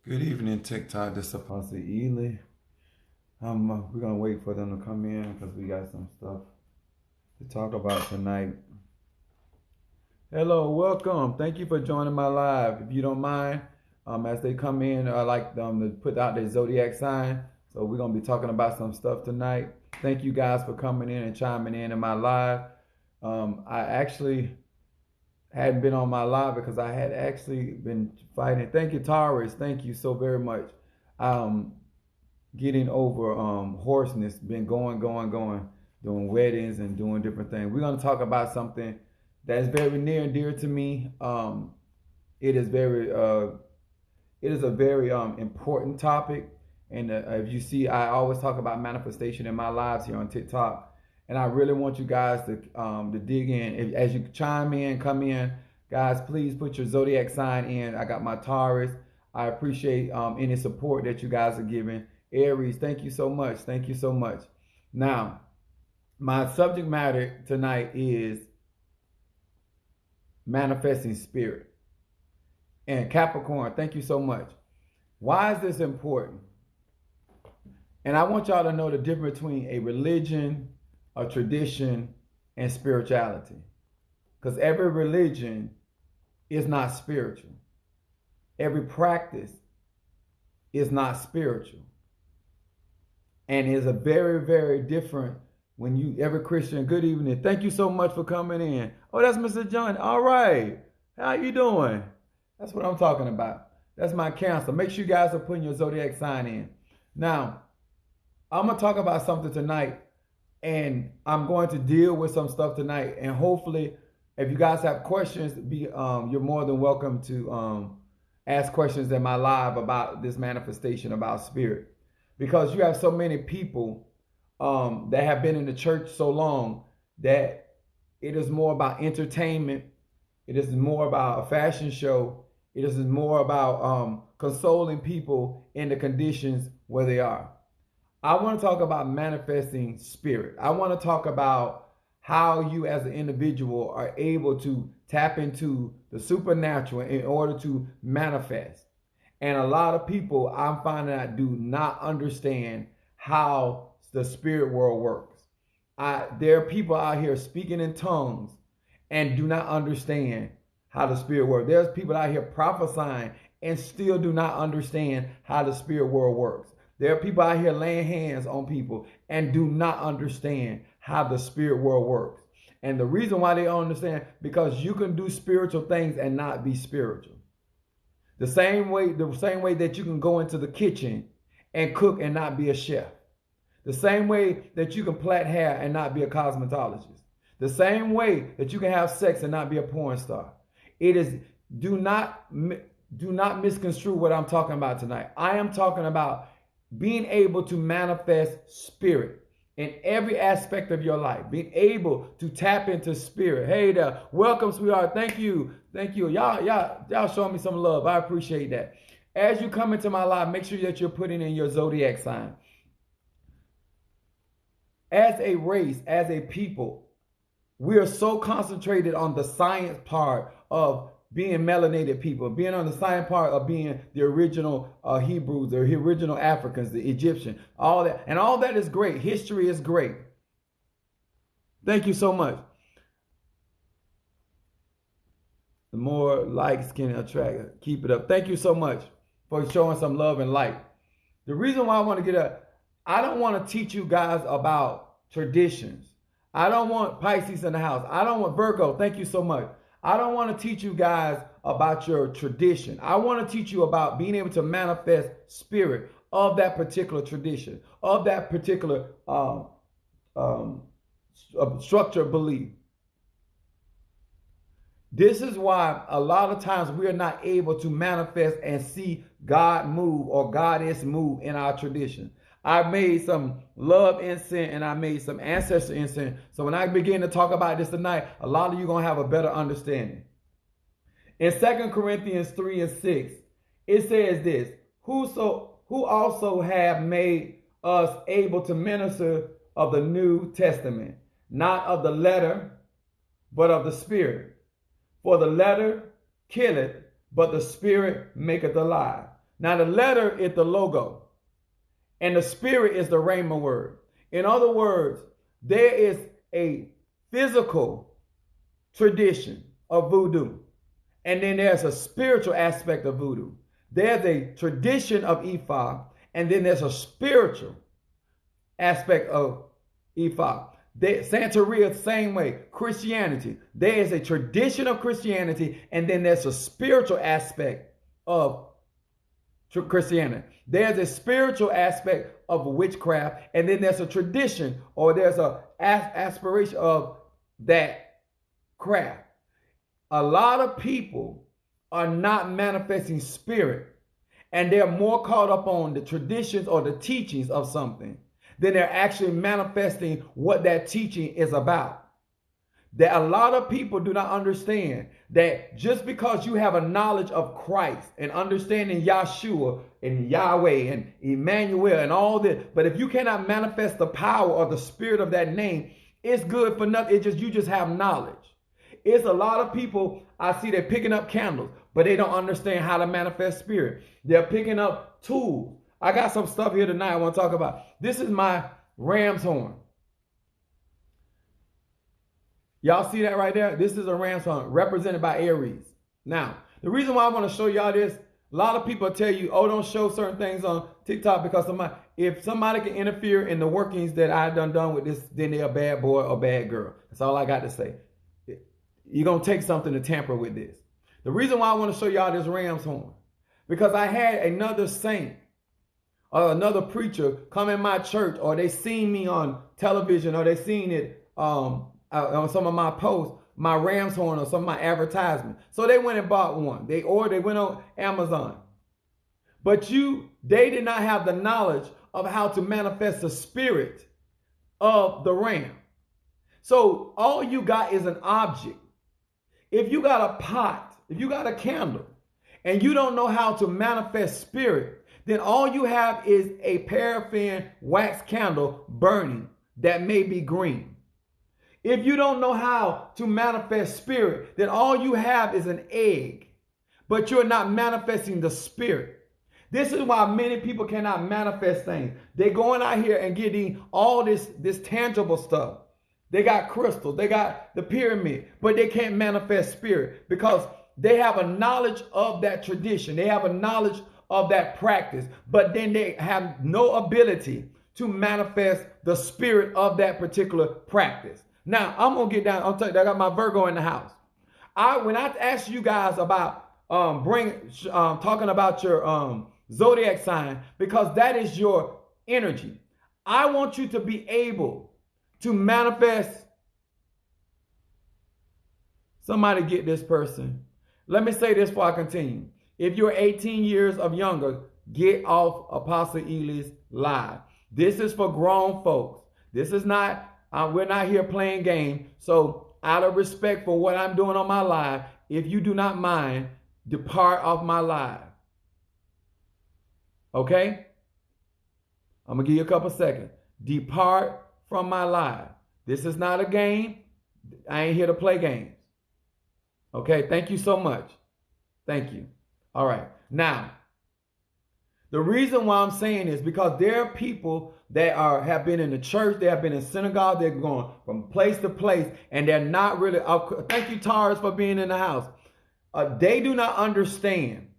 Good evening, TikTok. This is Apostle Ely. We're gonna wait for them to come in because we got some stuff to talk about tonight. Hello, welcome. Thank you for joining my live. If you don't mind, as they come in, I like them to put out their zodiac sign. So we're gonna be talking about some stuff tonight. Thank you guys for coming in and chiming in my live. I actually hadn't been on my live because I had actually been fighting. Thank you, Taurus. Thank you so very much. Um, Getting over hoarseness, been going, doing weddings and doing different things. We're gonna talk about something that's very near and dear to me. It is very it is a very important topic. And if you see, I always talk about manifestation in my lives here on TikTok. And I really want you guys to dig in. As you chime in, come in, guys, please put your zodiac sign in. I got my Taurus. I appreciate any support that you guys are giving. Aries, thank you so much. Thank you so much. Now, my subject matter tonight is manifesting spirit. And Capricorn, thank you so much. Why is this important? And I want y'all to know the difference between a religion, a tradition, and spirituality. Because every religion is not spiritual. Every practice is not spiritual. And is a very, very different when you, every Christian, good evening. Thank you so much for coming in. Oh, that's Mr. John. All right. How you doing? That's what I'm talking about. That's my Cancer. Make sure you guys are putting your zodiac sign in. Now, I'm going to talk about something tonight, and I'm going to deal with some stuff tonight. And hopefully, if you guys have questions, you're more than welcome to ask questions in my live about this manifestation, about spirit. Because you have so many people that have been in the church so long that it is more about entertainment. It is more about a fashion show. It is more about consoling people in the conditions where they are. I want to talk about manifesting spirit. I want to talk about how you as an individual are able to tap into the supernatural in order to manifest. And a lot of people I'm finding out do not understand how the spirit world works. There are people out here speaking in tongues and do not understand how the spirit works. There's people out here prophesying and still do not understand how the spirit world works. There are people out here laying hands on people and do not understand how the spirit world works. And the reason why they don't understand, because you can do spiritual things and not be spiritual. The same way that you can go into the kitchen and cook and not be a chef. The same way that you can plait hair and not be a cosmetologist. The same way that you can have sex and not be a porn star. It is, do not misconstrue what I'm talking about tonight. I am talking about being able to manifest spirit in every aspect of your life, being able to tap into spirit. Hey there, welcome, sweetheart. Thank you. Y'all showing me some love. I appreciate that. As you come into my life, make sure that you're putting in your zodiac sign. As a race, as a people, we are so concentrated on the science part of being melanated people, being on the science part of being the original Hebrews, the original Africans, the Egyptian, all that. And all that is great. History is great. Thank you so much. The more likes can attract. Keep it up. Thank you so much for showing some love and light. The reason why I want to get up, I don't want to teach you guys about traditions. I don't want Pisces in the house. I don't want Virgo. Thank you so much. I don't want to teach you guys about your tradition. I want to teach you about being able to manifest spirit of that particular tradition, of that particular structure of belief. This is why a lot of times we are not able to manifest and see God move or Goddess move in our tradition. I made some love incense and I made some ancestor incense. So when I begin to talk about this tonight, a lot of you are going to have a better understanding. In 2 Corinthians 3 and 6, it says this, who also have made us able to minister of the New Testament, not of the letter, but of the Spirit. For the letter killeth, but the Spirit maketh alive. Now the letter is the logo, and the spirit is the rhema word. In other words, there is a physical tradition of voodoo, and then there's a spiritual aspect of voodoo. There's a tradition of Ifa, and then there's a spiritual aspect of Ifa. Santeria, same way. Christianity. There is a tradition of Christianity, and then there's a spiritual aspect of Christianity. There's a spiritual aspect of witchcraft, and then there's a tradition, or there's a aspiration of that craft. A lot of people are not manifesting spirit, and they're more caught up on the traditions or the teachings of something than they're actually manifesting what that teaching is about. That a lot of people do not understand that just because you have a knowledge of Christ and understanding Yahshua and Yahweh and Emmanuel and all this, but if you cannot manifest the power or the spirit of that name, it's good for nothing. You just have knowledge. It's a lot of people I see, they're picking up candles, but they don't understand how to manifest spirit. They're picking up tools. I got some stuff here tonight I want to talk about. This is my ram's horn. Y'all see that right there? This is a ram's horn represented by Aries. Now, the reason why I want to show y'all this, a lot of people tell you, oh, don't show certain things on TikTok because if somebody can interfere in the workings that I done with this, then they're a bad boy or bad girl. That's all I got to say. You're going to take something to tamper with this. The reason why I want to show y'all this ram's horn, because I had another saint or another preacher come in my church, or they seen me on television, or they seen it on some of my posts, my ram's horn or some of my advertisements. So they went and bought one. They went on Amazon. But they did not have the knowledge of how to manifest the spirit of the ram. So all you got is an object. If you got a pot, if you got a candle, and you don't know how to manifest spirit, then all you have is a paraffin wax candle burning that may be green. If you don't know how to manifest spirit, then all you have is an egg, but you're not manifesting the spirit. This is why many people cannot manifest things. They're going out here and getting all this tangible stuff. They got crystals, they got the pyramid, but they can't manifest spirit because they have a knowledge of that tradition. They have a knowledge of that practice, but then they have no ability to manifest the spirit of that particular practice. Now, I'm going to get down. I'll tell you, I got my Virgo in the house. When I asked you guys about talking about your zodiac sign, because that is your energy, I want you to be able to manifest. Somebody get this person. Let me say this before I continue. If you're 18 years of younger, get off Apostle Ely's live. This is for grown folks. This is not, we're not here playing game. So out of respect for what I'm doing on my live, if you do not mind, depart off my live. Okay? I'm going to give you a couple seconds. Depart from my live. This is not a game. I ain't here to play games. Okay? Thank you so much. Thank you. All right. Now, the reason why I'm saying is because there are people that have been in the church, they have been in synagogue, they're going from place to place, and they're not really, thank you, Taurus, for being in the house. They do not understand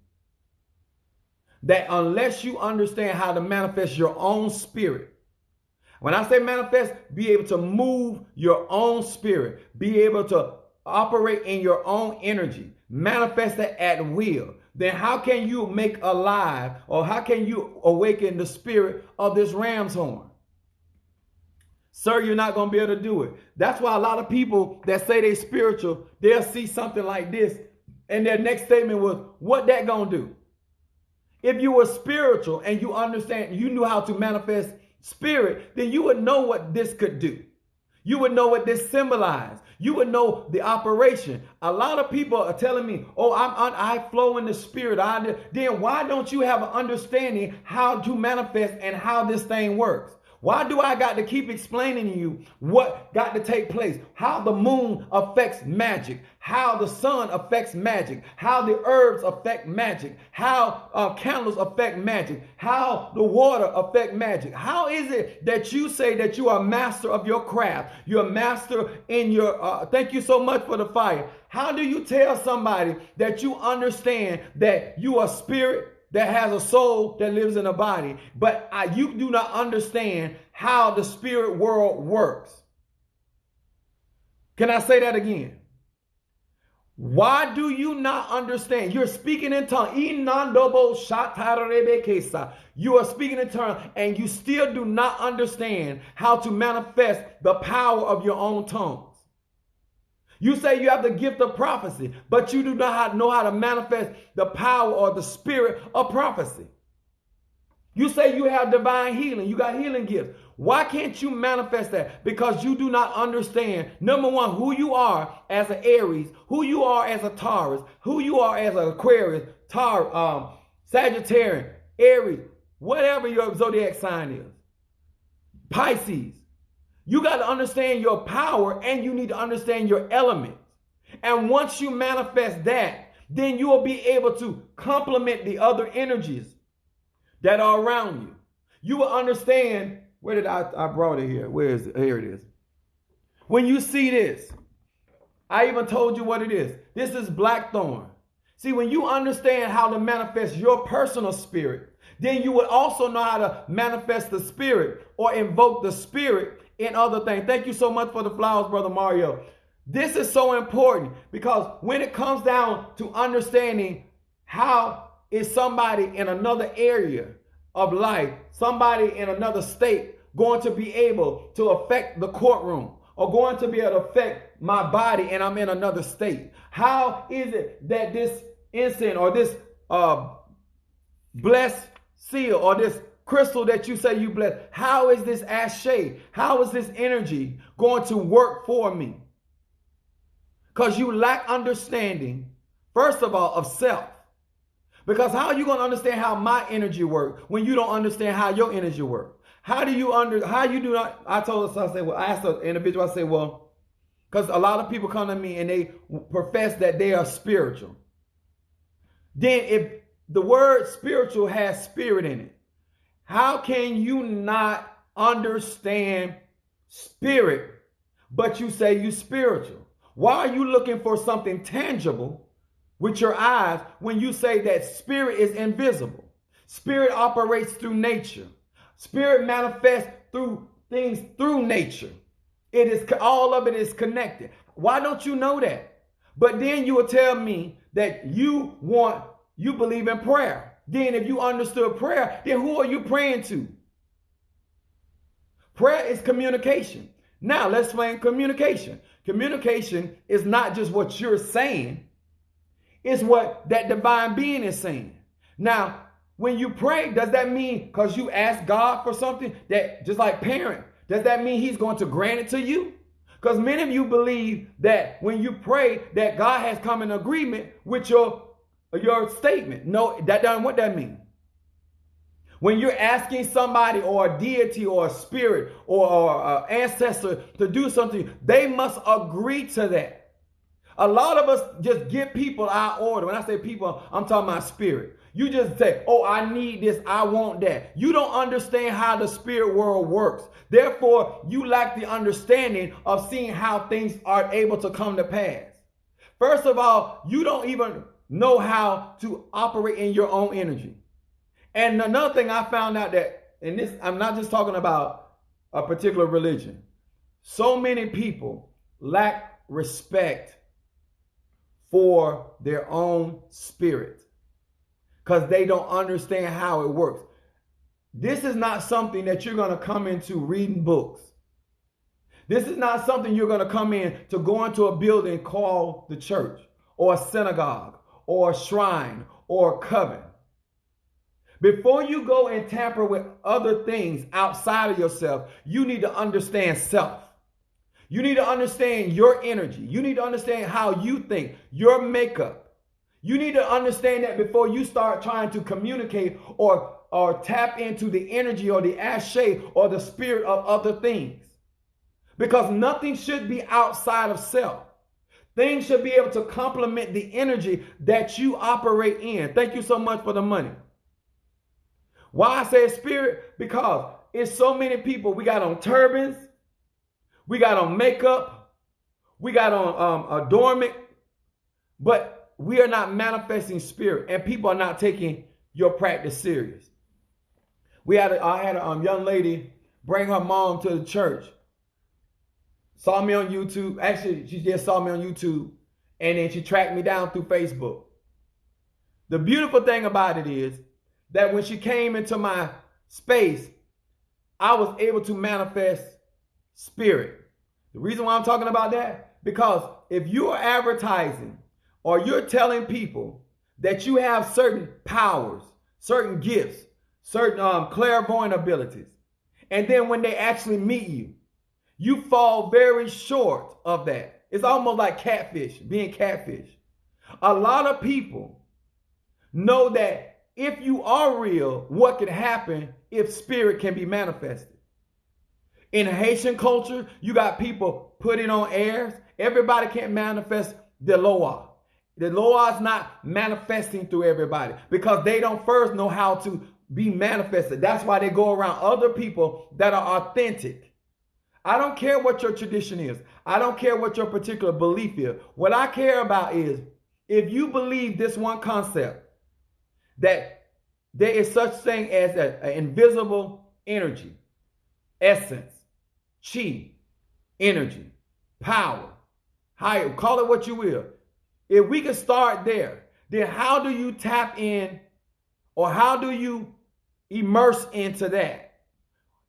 that unless you understand how to manifest your own spirit. When I say manifest, be able to move your own spirit, be able to operate in your own energy, manifest it at will. Then how can you make alive, or how can you awaken the spirit of this ram's horn? Sir, you're not going to be able to do it. That's why a lot of people that say they're spiritual, they'll see something like this, and their next statement was, what that going to do? If you were spiritual and you understand, you knew how to manifest spirit, then you would know what this could do. You would know what this symbolized. You would know the operation. A lot of people are telling me, oh, I flow in the spirit. Then why don't you have an understanding how to manifest and how this thing works? Why do I got to keep explaining to you what got to take place? How the moon affects magic, how the sun affects magic, how the herbs affect magic, how candles affect magic, how the water affect magic. How is it that you say that you are a master of your craft? You're a master in your, thank you so much for the fire. How do you tell somebody that you understand that you are spirit that has a soul that lives in a body, but you do not understand how the spirit world works? Can I say that again? Why do you not understand? You're speaking in tongues. You are speaking in tongues, and you still do not understand how to manifest the power of your own tongues. You say you have the gift of prophecy, but you do not know how to manifest the power or the spirit of prophecy. You say you have divine healing. You got healing gifts. Why can't you manifest that? Because you do not understand, number one, who you are as an Aries, who you are as a Taurus, who you are as an Aquarius, Sagittarius, Aries, whatever your zodiac sign is, Pisces. You got to understand your power, and you need to understand your elements. And once you manifest that, then you will be able to complement the other energies that are around you. You will understand, where did I brought it here? Where is it? Here it is. When you see this, I even told you what it is. This is blackthorn. See, when you understand how to manifest your personal spirit, then you will also know how to manifest the spirit or invoke the spirit in other things. Thank you so much for the flowers, Brother Mario. This is so important because when it comes down to understanding how is somebody in another area of life, somebody in another state, going to be able to affect the courtroom or going to be able to affect my body and I'm in another state? How is it that this incense or this blessed seal or this crystal that you say you bless, how is this ashe? How is this energy going to work for me? Because you lack understanding, first of all, of self. Because how are you going to understand how my energy works when you don't understand how your energy works? How do you do not? I told us, I said, well, I asked an individual, I said, well, because a lot of people come to me and they profess that they are spiritual. Then if the word spiritual has spirit in it, how can you not understand spirit, but you say you spiritual? Why are you looking for something tangible with your eyes when you say that spirit is invisible? Spirit operates through nature. Spirit manifests through things through nature. It is, all of it is connected. Why don't you know that? But then you will tell me that you believe in prayer. Then if you understood prayer, then who are you praying to? Prayer is communication. Now let's explain communication. Communication is not just what you're saying. It's what that divine being is saying. Now, when you pray, does that mean because you ask God for something, that just like parent, does that mean he's going to grant it to you? Because many of you believe that when you pray that God has come in agreement with your statement. No, that doesn't what that means. When you're asking somebody or a deity or a spirit or an ancestor to do something, they must agree to that. A lot of us just give people our order. When I say people, I'm talking about spirit. You just say, oh, I need this, I want that. You don't understand how the spirit world works. Therefore, you lack the understanding of seeing how things are able to come to pass. First of all, you don't even know how to operate in your own energy. And another thing I found out that, and this, I'm not just talking about a particular religion. So many people lack respect for their own spirit because they don't understand how it works. This is not something that you're going to come into reading books. This is not something you're going to come in to go into a building called the church or a synagogue or a shrine or a coven. Before you go and tamper with other things outside of yourself, you need to understand self. You need to understand your energy. You need to understand how you think, your makeup. You need to understand that before you start trying to communicate or tap into the energy or the ashe or the spirit of other things. Because nothing should be outside of self. Things should be able to complement the energy that you operate in. Thank you so much for the money. Why I say spirit? Because it's so many people. We got on turbans. We got on makeup. We got on adornment. But we are not manifesting spirit. And people are not taking your practice serious. I had a young lady bring her mom to the church. Saw me on YouTube. Actually, she just saw me on YouTube. And then she tracked me down through Facebook. The beautiful thing about it is that when she came into my space, I was able to manifest spirit. The reason why I'm talking about that, because if you are advertising or you're telling people that you have certain powers, certain gifts, certain clairvoyant abilities, and then when they actually meet you, you fall very short of that. It's almost like catfish, being catfish. A lot of people know that if you are real, what can happen if spirit can be manifested. In Haitian culture, you got people putting on airs. Everybody can't manifest the Loa. The Loa is not manifesting through everybody because they don't first know how to be manifested. That's why they go around other people that are authentic. I don't care what your tradition is. I don't care what your particular belief is. What I care about is if you believe this one concept, that there is such thing as an invisible energy, essence, chi, energy, power, higher, call it what you will. If we can start there, then how do you tap in or how do you immerse into that?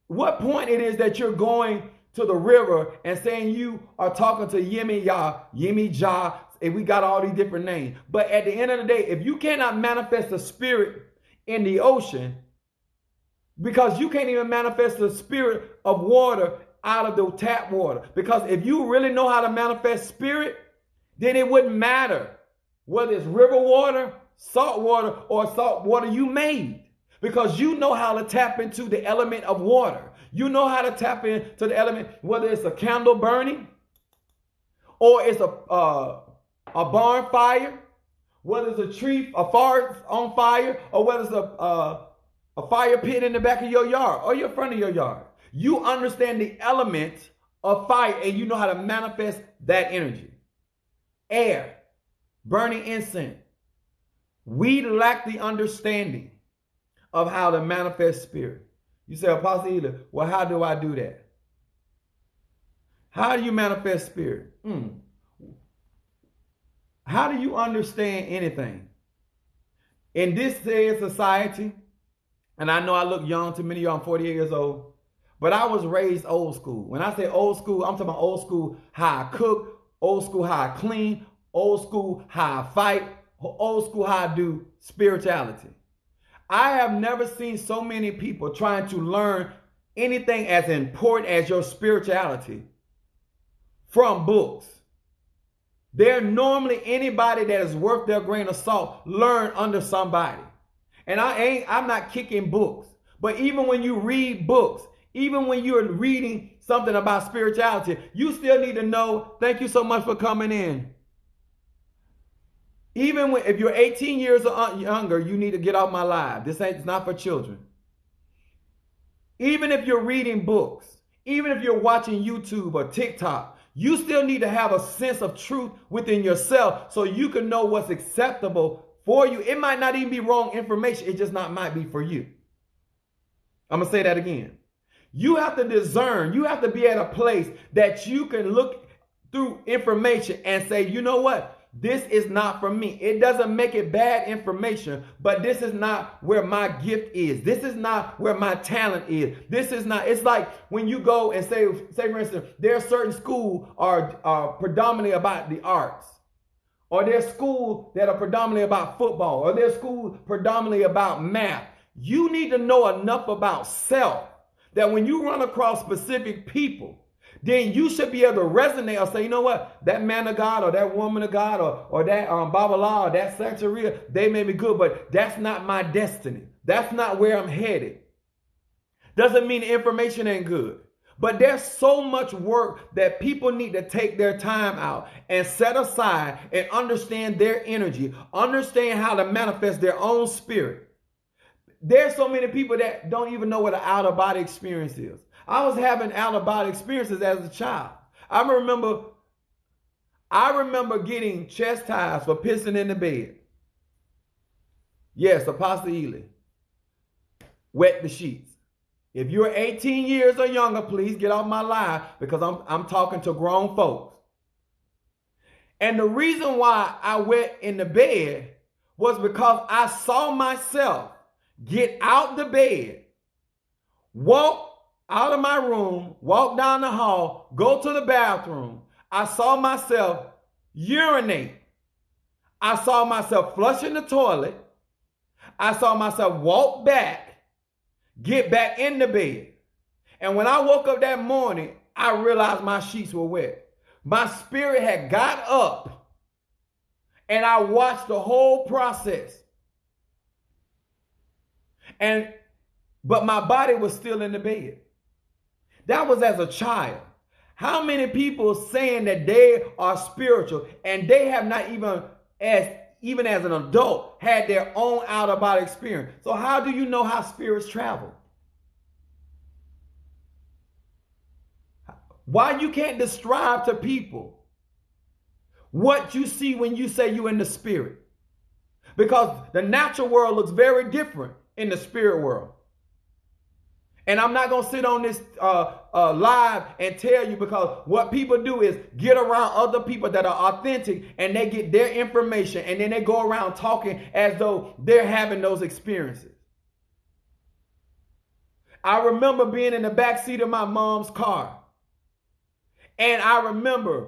What point it is that you're going to the river and saying you are talking to Yemi Ya, Yemi Ja, and we got all these different names. But at the end of the day, if you cannot manifest the spirit in the ocean, because you can't even manifest the spirit of water out of the tap water. Because if you really know how to manifest spirit, then it wouldn't matter whether it's river water, salt water, or salt water you made. Because you know how to tap into the element of water. You know how to tap into the element, whether it's a candle burning, or it's a barn fire, whether it's a tree, a forest on fire, or whether it's a fire pit in the back of your yard or your front of your yard. You understand the element of fire and you know how to manifest that energy. Air, burning incense. We lack the understanding of how to manifest spirit. You say, Apostle Ela, well, how do I do that? How do you manifest spirit? How do you understand anything? In this day society, and I know I look young to many of y'all, I'm 48 years old, but I was raised old school. When I say old school, I'm talking about old school how I cook, old school how I clean, old school how I fight, old school how I do spirituality. I have never seen so many people trying to learn anything as important as your spirituality from books. They're normally anybody that is worth their grain of salt learn under somebody. And I'm not kicking books. But even when you read books, even when you're reading something about spirituality, you still need to know, thank you so much for coming in. Even if you're 18 years or younger, you need to get off my live. It's not for children. Even if you're reading books, even if you're watching YouTube or TikTok, you still need to have a sense of truth within yourself so you can know what's acceptable for you. It might not even be wrong information. It just might be for you. I'm going to say that again. You have to discern. You have to be at a place that you can look through information and say, you know what? This is not for me. It doesn't make it bad information, but this is not where my gift is. This is not where my talent is. This is not, it's like when you go and say for instance, there's certain schools are predominantly about the arts, or there's schools that are predominantly about football, or there's schools predominantly about math. You need to know enough about self that when you run across specific people, then you should be able to resonate or say, you know what, that man of God or that woman of God or that Babala or that Santeria, they may be good, but that's not my destiny. That's not where I'm headed. Doesn't mean the information ain't good. But there's so much work that people need to take their time out and set aside and understand their energy, understand how to manifest their own spirit. There's so many people that don't even know what an out-of-body experience is. I was having out-of-body experiences as a child. I remember getting chastised for pissing in the bed. Yes, Apostle Ely. Wet the sheets. If you're 18 years or younger, please get off my live because I'm talking to grown folks. And the reason why I wet in the bed was because I saw myself get out the bed, walk out of my room, walk down the hall, go to the bathroom. I saw myself urinate. I saw myself flushing the toilet. I saw myself walk back, get back in the bed. And when I woke up that morning, I realized my sheets were wet. My spirit had got up and I watched the whole process. But my body was still in the bed. That was as a child. How many people saying that they are spiritual and they have not even as an adult had their own out-of-body experience? So how do you know how spirits travel? Why you can't describe to people what you see when you say you're in the spirit? Because the natural world looks very different in the spirit world. And I'm not going to sit on this live and tell you, because what people do is get around other people that are authentic and they get their information and then they go around talking as though they're having those experiences. I remember being in the back seat of my mom's car. And I remember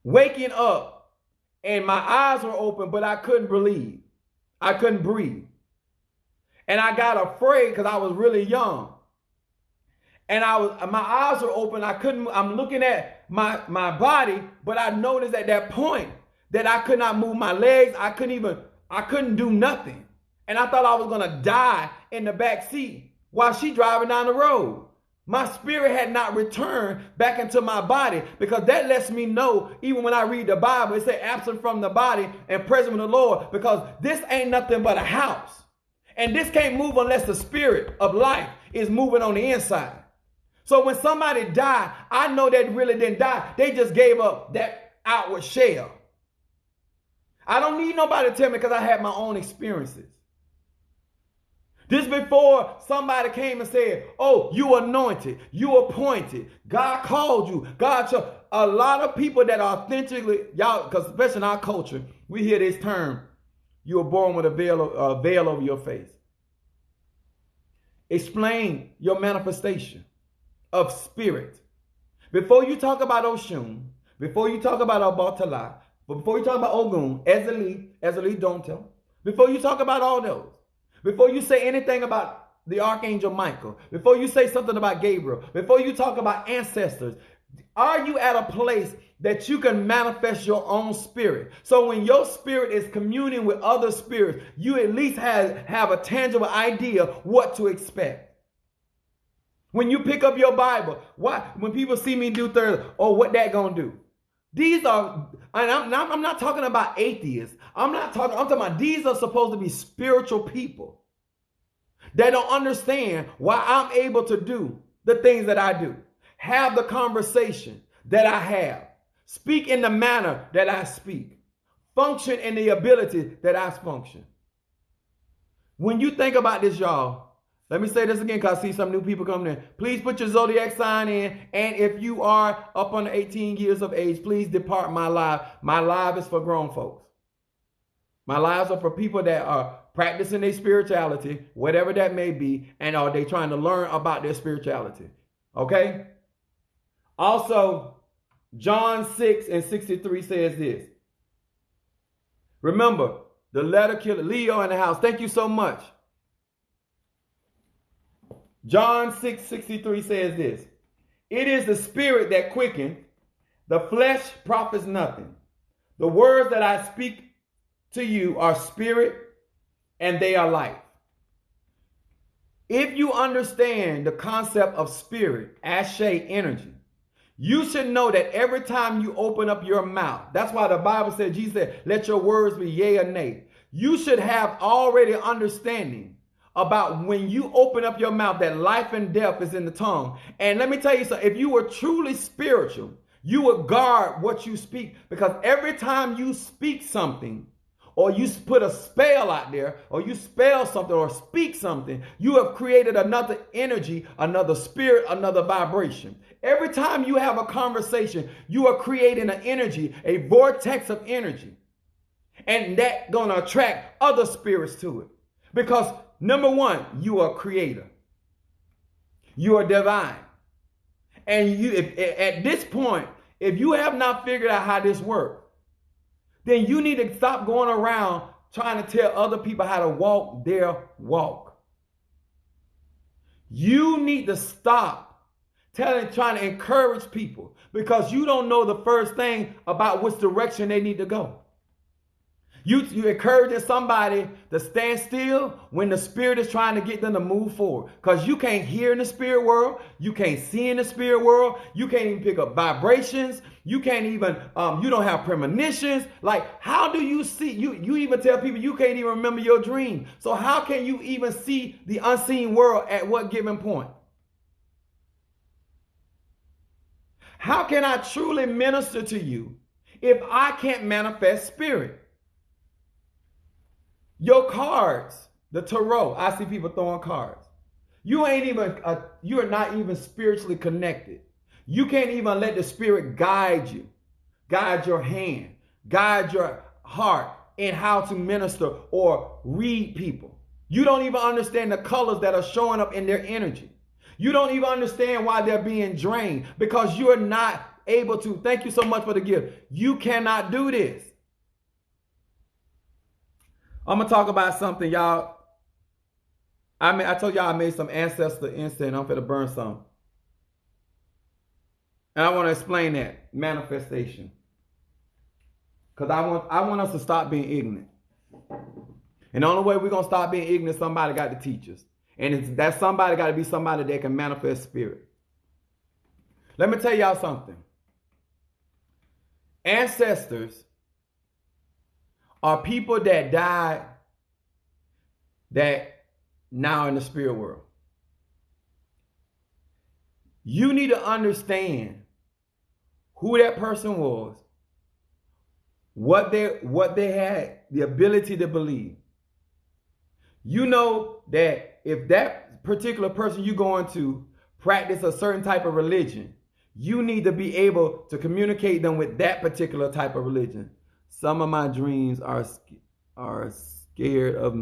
waking up and my eyes were open, but I couldn't believe. I couldn't breathe. And I got afraid because I was really young. And my eyes were open. I'm looking at my body, but I noticed at that point that I could not move my legs. I couldn't do nothing. And I thought I was going to die in the back seat while she driving down the road. My spirit had not returned back into my body, because that lets me know, even when I read the Bible, it says absent from the body and present with the Lord, because this ain't nothing but a house. And this can't move unless the spirit of life is moving on the inside. So when somebody died, I know they really didn't die. They just gave up that outward shell. I don't need nobody to tell me, because I had my own experiences. This before somebody came and said, oh, you anointed, you appointed, God called you, God chose. A lot of people that are authentically, y'all, because especially in our culture, we hear this term, you were born with a veil over your face. Explain your manifestation of spirit. Before you talk about Oshun, before you talk about Obatala, before you talk about Ogun, Ezeli don't tell, before you talk about all those, before you say anything about the Archangel Michael, before you say something about Gabriel, before you talk about ancestors, are you at a place that you can manifest your own spirit? So when your spirit is communing with other spirits, you at least have a tangible idea what to expect. When you pick up your Bible, when people see me do Thursday, oh, what that gonna do? These are, and I'm not talking about atheists. I'm talking about these are supposed to be spiritual people. They don't understand why I'm able to do the things that I do. Have the conversation that I have. Speak in the manner that I speak. Function in the ability that I function. When you think about this, y'all, let me say this again, because I see some new people coming in. Please put your zodiac sign in. And if you are up under 18 years of age, please depart my live. My live is for grown folks. My lives are for people that are practicing their spirituality, whatever that may be, and are they trying to learn about their spirituality. Okay? Also, John 6:63 says this. Remember, the letter killer, Leo in the house. Thank you so much. John 6:63 says this. It is the spirit that quickens, the flesh profits nothing. The words that I speak to you are spirit and they are life. If you understand the concept of spirit, ashe energy, you should know that every time you open up your mouth, that's why the Bible said, Jesus said, let your words be yea or nay. You should have already understanding about when you open up your mouth that life and death is in the tongue. And let me tell you something, if you were truly spiritual, you would guard what you speak, because every time you speak something, or you put a spell out there, or you spell something or speak something, you have created another energy, another spirit, another vibration. Every time you have a conversation, you are creating an energy, a vortex of energy. And that's going to attract other spirits to it. Because number one, you are a creator. You are divine. And at this point, if you have not figured out how this works, then you need to stop going around trying to tell other people how to walk their walk. You need to stop trying to encourage people, because you don't know the first thing about which direction they need to go. You encouraging somebody to stand still when the spirit is trying to get them to move forward. Because you can't hear in the spirit world. You can't see in the spirit world. You can't even pick up vibrations. You can't even, you don't have premonitions. Like, how do you see? You even tell people you can't even remember your dream. So how can you even see the unseen world at what given point? How can I truly minister to you if I can't manifest spirit? Your cards, the tarot, I see people throwing cards. You are not even spiritually connected. You can't even let the spirit guide you, guide your hand, guide your heart in how to minister or read people. You don't even understand the colors that are showing up in their energy. You don't even understand why they're being drained, because you're not able to. Thank you so much for the gift. You cannot do this. I'm going to talk about something, y'all. I told y'all I made some ancestor incense. I'm going to burn some. And I want to explain that manifestation. Because I want us to stop being ignorant. And the only way we're going to stop being ignorant, somebody got to teach us. And that somebody got to be somebody that can manifest spirit. Let me tell y'all something. Ancestors are people that died that now in the spirit world. You need to understand who that person was, what they had the ability to believe. You know that if that particular person you're going to practice a certain type of religion, you need to be able to communicate them with that particular type of religion. Some of my dreams are scared of,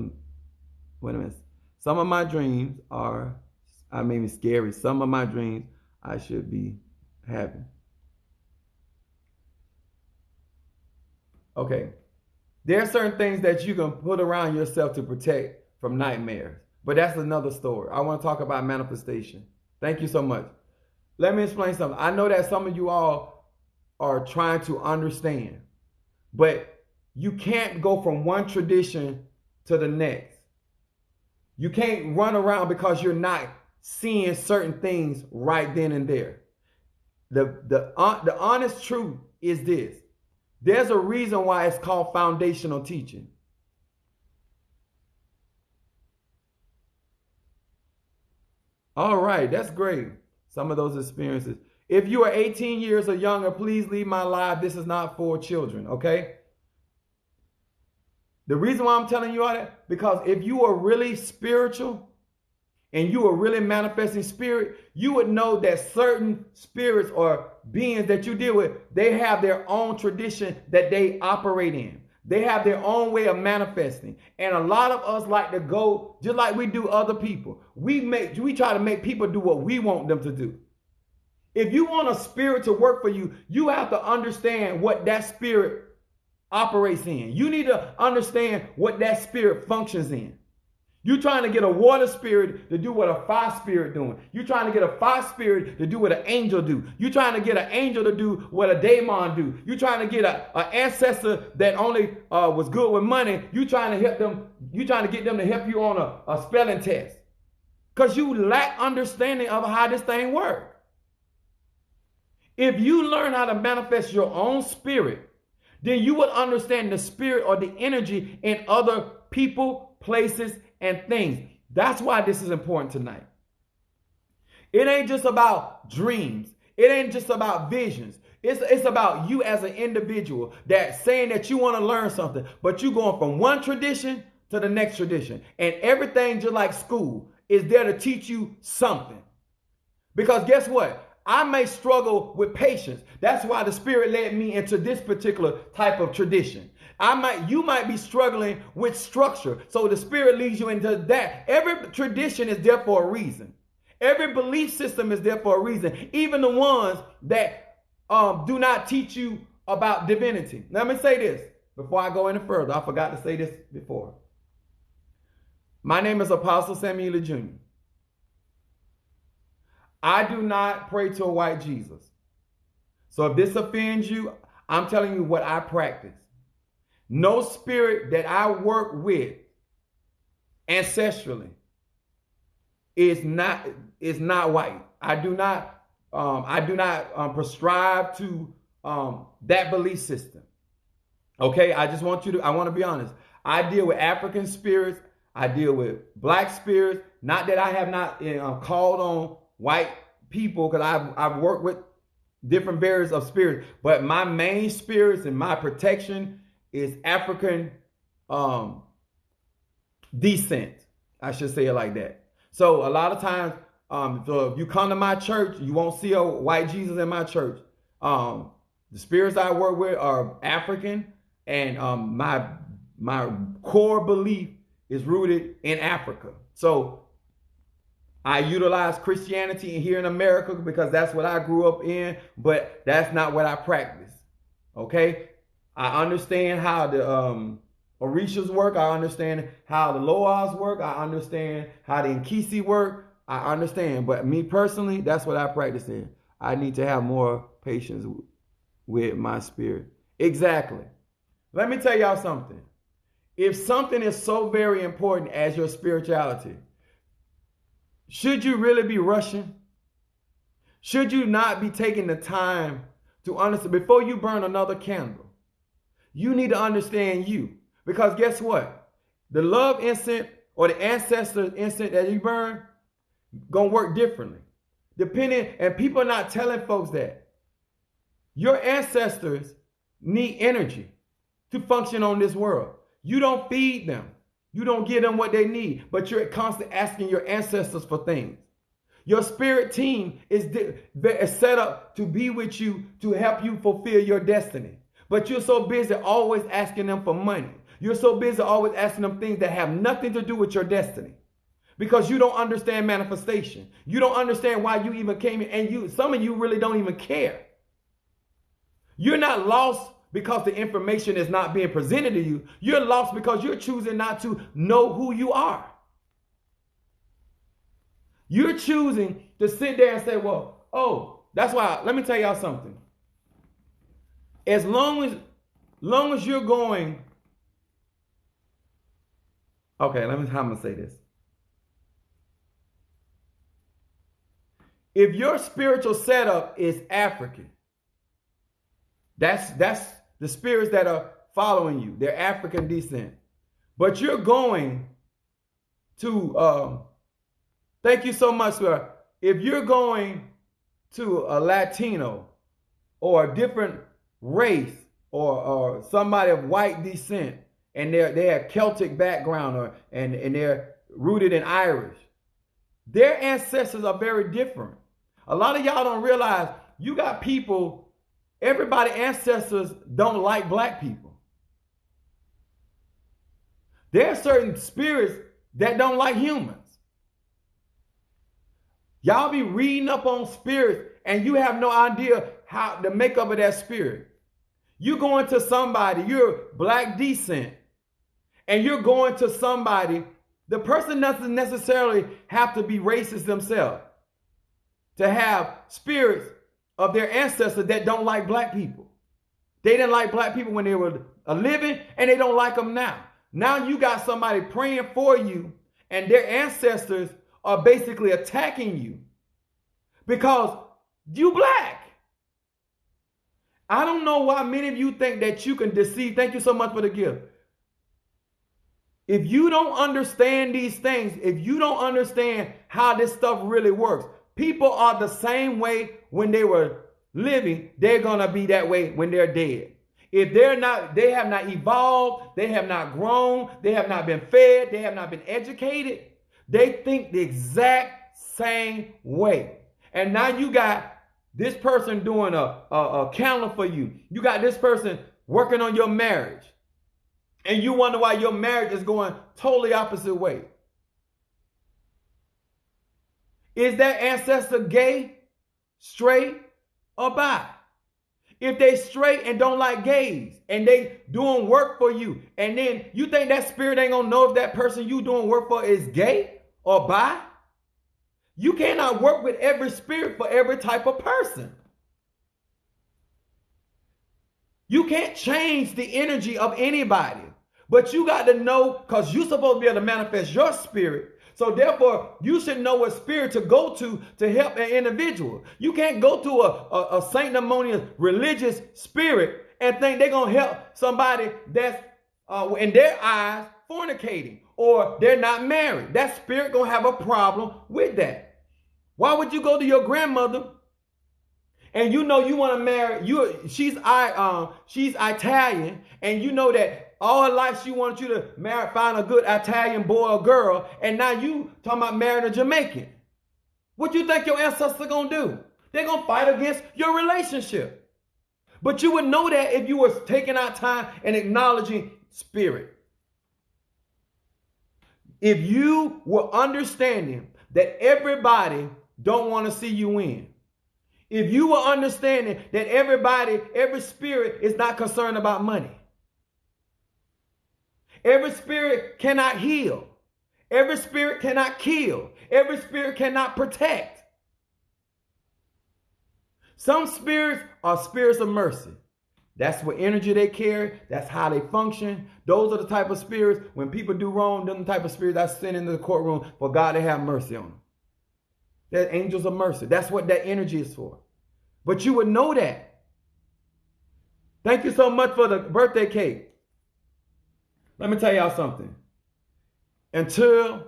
wait a minute. Some of my dreams are, scary. Some of my dreams I should be having. Okay. There are certain things that you can put around yourself to protect from nightmares. But that's another story. I want to talk about manifestation. Thank you so much. Let me explain something. I know that some of you all are trying to understand. But you can't go from one tradition to the next. You can't run around because you're not seeing certain things right then and there. The honest truth is this. There's a reason why it's called foundational teaching. All right, that's great. Some of those experiences. If you are 18 years or younger, please leave my live. This is not for children, okay? The reason why I'm telling you all that, because if you are really spiritual and you are really manifesting spirit, you would know that certain spirits or beings that you deal with, they have their own tradition that they operate in. They have their own way of manifesting. And a lot of us like to go, just like we do other people. We try to make people do what we want them to do. If you want a spirit to work for you, you have to understand what that spirit operates in. You need to understand what that spirit functions in. You're trying to get a water spirit to do what a fire spirit doing. You're trying to get a fire spirit to do what an angel do. You're trying to get an angel to do what a daemon do. You're trying to get an ancestor that only was good with money. You're trying to help them. You're trying to get them to help you on a spelling test because you lack understanding of how this thing works. If you learn how to manifest your own spirit, then you would understand the spirit or the energy in other people, places, and things. That's why this is important tonight. It ain't just about dreams. It ain't just about visions. It's about you as an individual that saying that you want to learn something, but you going from one tradition to the next tradition. And everything, just like school, is there to teach you something. Because guess what? I may struggle with patience. That's why the Spirit led me into this particular type of tradition. You might be struggling with structure. So the Spirit leads you into that. Every tradition is there for a reason. Every belief system is there for a reason. Even the ones that do not teach you about divinity. Let me say this before I go any further. I forgot to say this before. My name is Apostle Samuel Jr. I do not pray to a white Jesus. So if this offends you, I'm telling you what I practice. No spirit that I work with ancestrally is not white. I do not prescribe to that belief system. Okay, I want to be honest. I deal with African spirits. I deal with black spirits. Not that I have not called on white people, because I've worked with different variants of spirits, but my main spirits and my protection is African descent. I should say it like that. So a lot of times, so if you come to my church, you won't see a white Jesus in my church. The spirits I work with are African, and my core belief is rooted in Africa. So I utilize Christianity here in America because that's what I grew up in, but that's not what I practice. Okay? I understand how the Orishas work. I understand how the Loas work. I understand how the Nkisi work. I understand. But me personally, that's what I practice in. I need to have more patience with my spirit. Exactly. Let me tell y'all something. If something is so very important as your spirituality, should you really be rushing? Should you not be taking the time to understand before you burn another candle? You need to understand you. Because guess what? The love incense or the ancestor incense that you burn gonna work differently. And people are not telling folks that. Your ancestors need energy to function on this world. You don't feed them. You don't give them what they need, but you're constantly asking your ancestors for things. Your spirit team is set up to be with you, to help you fulfill your destiny. But you're so busy always asking them for money. You're so busy always asking them things that have nothing to do with your destiny. Because you don't understand manifestation. You don't understand why you even came in, and some of you really don't even care. You're not lost because the information is not being presented to you. You're lost because you're choosing not to know who you are. You're choosing to sit there and say, well, that's why, let me tell y'all something. As long as you're going, okay, how I'm going to say this. If your spiritual setup is African, that's the spirits that are following you. They're African descent. But you're going to, thank you so much, sir. If you're going to a Latino or a different race or somebody of white descent, and they have Celtic background and they're rooted in Irish, their ancestors are very different. A lot of y'all don't realize you got people. Everybody ancestors don't like black people. There are certain spirits that don't like humans. Y'all be reading up on spirits and you have no idea how the makeup of that spirit. You go into somebody, you're black descent, and you're going to somebody The person doesn't necessarily have to be racist themselves to have spirits of their ancestors that don't like black people. They didn't like black people when they were living, and they don't like them now. Now you got somebody praying for you, and their ancestors are basically attacking you because you black. I don't know why many of you think that you can deceive. Thank you so much for the gift. If you don't understand these things, if you don't understand how this stuff really works, people are the same way when they were living. They're going to be that way when they're dead. If they're not, they have not evolved, they have not grown, they have not been fed, they have not been educated. They think the exact same way. And now you got this person doing a calendar for you. You got this person working on your marriage. And you wonder why your marriage is going totally opposite way. Is that ancestor gay, straight, or bi? If they straight and don't like gays and they doing work for you, and then you think that spirit ain't gonna know if that person you doing work for is gay or bi? You cannot work with every spirit for every type of person. You can't change the energy of anybody, but you got to know, because you're supposed to be able to manifest your spirit. So therefore, you should know what spirit to go to help an individual. You can't go to a sanctimonious religious spirit and think they're going to help somebody that's, in their eyes, fornicating, or they're not married. That spirit going to have a problem with that. Why would you go to your grandmother and you know you want to marry, she's Italian, and you know that all her life she wanted you to marry, find a good Italian boy or girl, and now you talking about marrying a Jamaican. What you think your ancestors gonna do? They're gonna fight against your relationship. But you would know that if you were taking out time and acknowledging spirit. If you were understanding that everybody don't want to see you win. If you were understanding that every spirit is not concerned about money. Every spirit cannot heal. Every spirit cannot kill. Every spirit cannot protect. Some spirits are spirits of mercy. That's what energy they carry. That's how they function. Those are the type of spirits, when people do wrong, them the type of spirits that's sent into the courtroom for God to have mercy on them. They're angels of mercy. That's what that energy is for. But you would know that. Thank you so much for the birthday cake. Let me tell y'all something. Until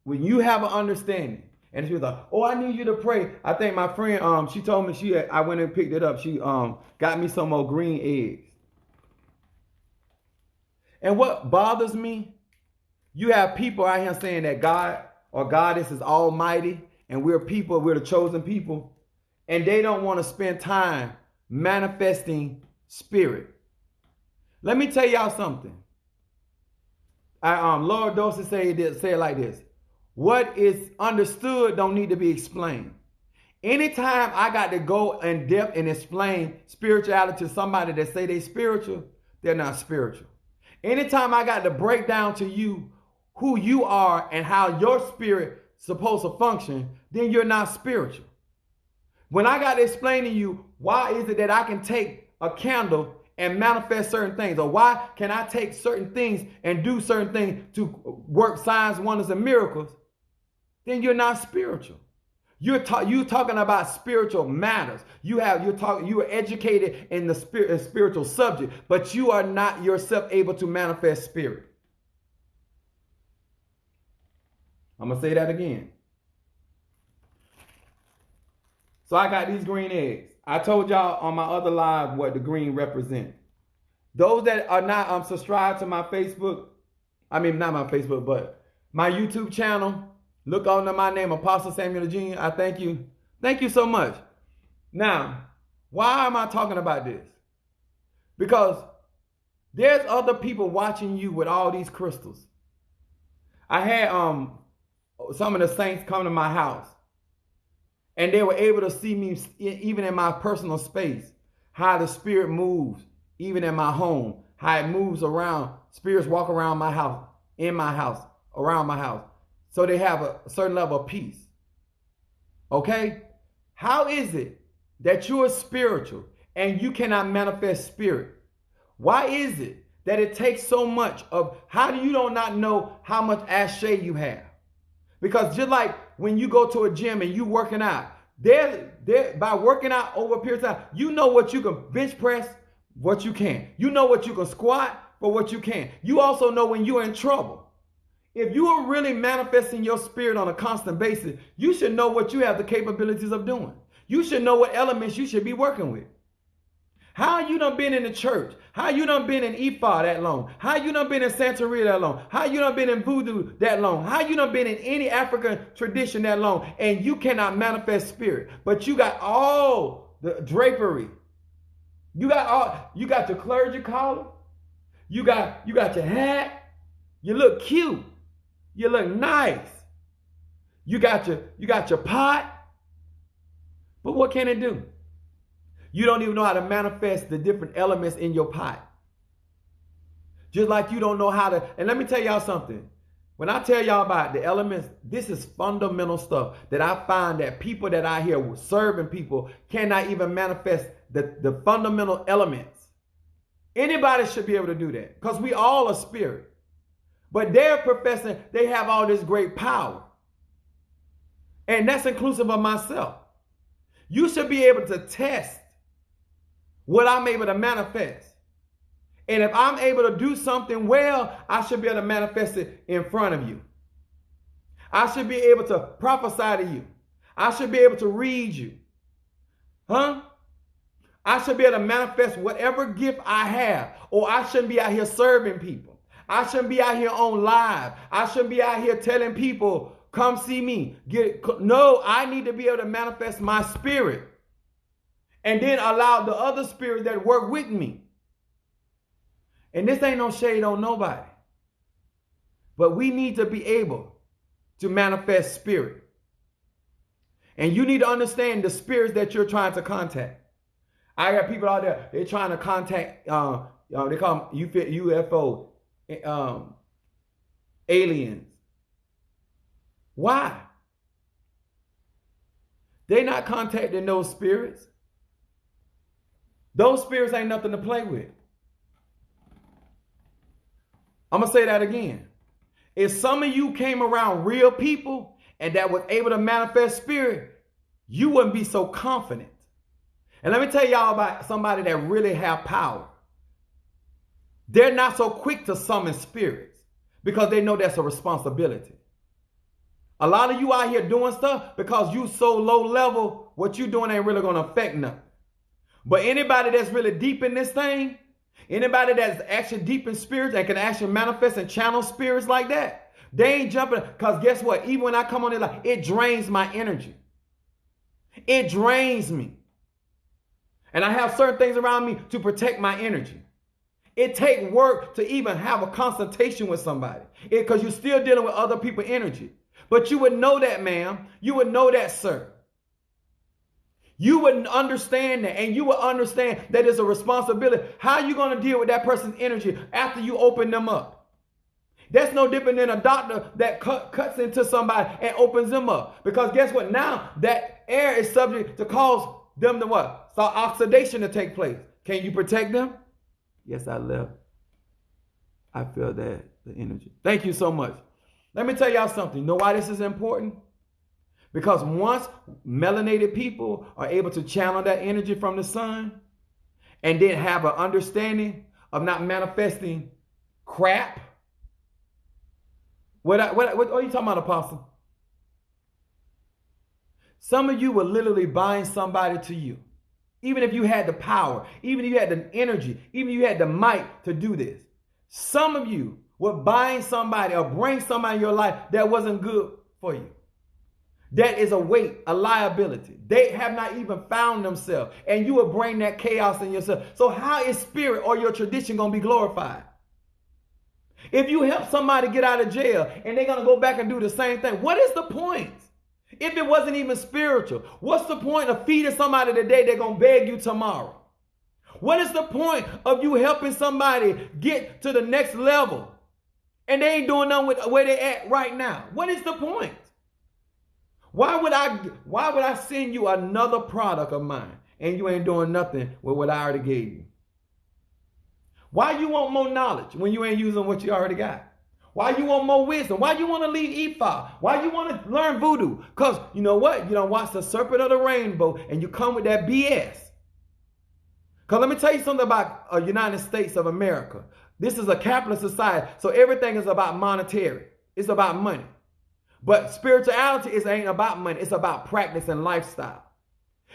when you have an understanding, and she was like, oh, I need you to pray. I think my friend, she told me I went and picked it up. She got me some more green eggs. And what bothers me, you have people out here saying that God or Goddess is almighty, and we're the chosen people, and they don't want to spend time manifesting spirit. Let me tell y'all something. Lord Dawson say it like this. What is understood don't need to be explained. Anytime I got to go in depth and explain spirituality to somebody that say they spiritual, they're not spiritual. Anytime I got to break down to you who you are and how your spirit supposed to function, then you're not spiritual. When I got to explain to you why is it that I can take a candle and manifest certain things, or why can I take certain things and do certain things to work signs, wonders, and miracles, then you're not spiritual. You're talking about spiritual matters. You are educated in the spiritual subject, but you are not yourself able to manifest spirit. I'm gonna say that again. So I got these green eggs. I told y'all on my other live what the green represent. Those that are not subscribed to my Facebook, not my Facebook, but my YouTube channel, look under my name, Apostle Samuel Jr. I thank you. Thank you so much. Now, why am I talking about this? Because there's other people watching you with all these crystals. I had some of the saints come to my house, and they were able to see me even in my personal space, how the spirit moves, even in my home, how it moves around. Spirits walk around my house, in my house, around my house so they have a certain level of peace. Okay? How is it that you are spiritual and you cannot manifest spirit? Why is it that it takes so much of, how do you not know how much ashe you have? Because just like when you go to a gym and you working out, by working out over a period of time, you know what you can bench press, what you can. You know what you can squat for what you can. You also know when you're in trouble. If you are really manifesting your spirit on a constant basis, you should know what you have the capabilities of doing. You should know what elements you should be working with. How you done been in the church? How you done been in Ifa that long? How you done been in Santeria that long? How you done been in Voodoo that long? How you done been in any African tradition that long? And you cannot manifest spirit. But you got all the drapery. You got your clergy collar. You got your hat. You look cute. You look nice. You got your pot. But what can it do? You don't even know how to manifest the different elements in your pot. Just like you don't know how to, and let me tell y'all something. When I tell y'all about the elements, this is fundamental stuff that I find that people that I hear serving people cannot even manifest the fundamental elements. Anybody should be able to do that because we all are spirit. But they're professing they have all this great power. And that's inclusive of myself. You should be able to test what I'm able to manifest. And if I'm able to do something well, I should be able to manifest it in front of you. I should be able to prophesy to you. I should be able to read you. I should be able to manifest whatever gift I have. Or I shouldn't be out here serving people. I shouldn't be out here on live. I shouldn't be out here telling people, come see me. No, I need to be able to manifest my spirit. And then allow the other spirits that work with me. And this ain't no shade on nobody. But we need to be able to manifest spirit. And you need to understand the spirits that you're trying to contact. I got people out there, they're trying to contact, they call them UFO, aliens. Why? They're not contacting those spirits. Those spirits ain't nothing to play with. I'm going to say that again. If some of you came around real people and that was able to manifest spirit, you wouldn't be so confident. And let me tell y'all about somebody that really have power. They're not so quick to summon spirits because they know that's a responsibility. A lot of you out here doing stuff because you so low level, what you doing ain't really going to affect nothing. But anybody that's really deep in this thing, anybody that's actually deep in spirits and can actually manifest and channel spirits like that, they ain't jumping. Because guess what? Even when I come on it, it drains my energy. It drains me. And I have certain things around me to protect my energy. It takes work to even have a consultation with somebody because you're still dealing with other people's energy. But you would know that, ma'am. You would know that, sir. You would understand that, and you would understand that it's a responsibility. How are you going to deal with that person's energy after you open them up? That's no different than a doctor that cuts into somebody and opens them up. Because guess what? Now that air is subject to cause them to what? So oxidation to take place. Can you protect them? Yes, I left. I feel that, the energy. Thank you so much. Let me tell y'all something. You know why this is important? Because once melanated people are able to channel that energy from the sun and then have an understanding of not manifesting crap. What are you talking about, Apostle? Some of you will literally bind somebody to you. Even if you had the power, even if you had the energy, even if you had the might to do this. Some of you would bind somebody or bring somebody in your life that wasn't good for you. That is a weight, a liability. They have not even found themselves. And you will bring that chaos in yourself. So how is spirit or your tradition going to be glorified? If you help somebody get out of jail and they're going to go back and do the same thing, what is the point? If it wasn't even spiritual, what's the point of feeding somebody today they're going to beg you tomorrow? What is the point of you helping somebody get to the next level And they ain't doing nothing with where they at right now. What is the point? Why would I send you another product of mine and you ain't doing nothing with what I already gave you? Why you want more knowledge when you ain't using what you already got? Why you want more wisdom? Why you want to leave Ephah? Why you want to learn voodoo? Because you know what? You don't watch the Serpent of the Rainbow and you come with that BS. Because let me tell you something about the United States of America. This is a capitalist society, so everything is about monetary. It's about money. But spirituality ain't about money. It's about practice and lifestyle.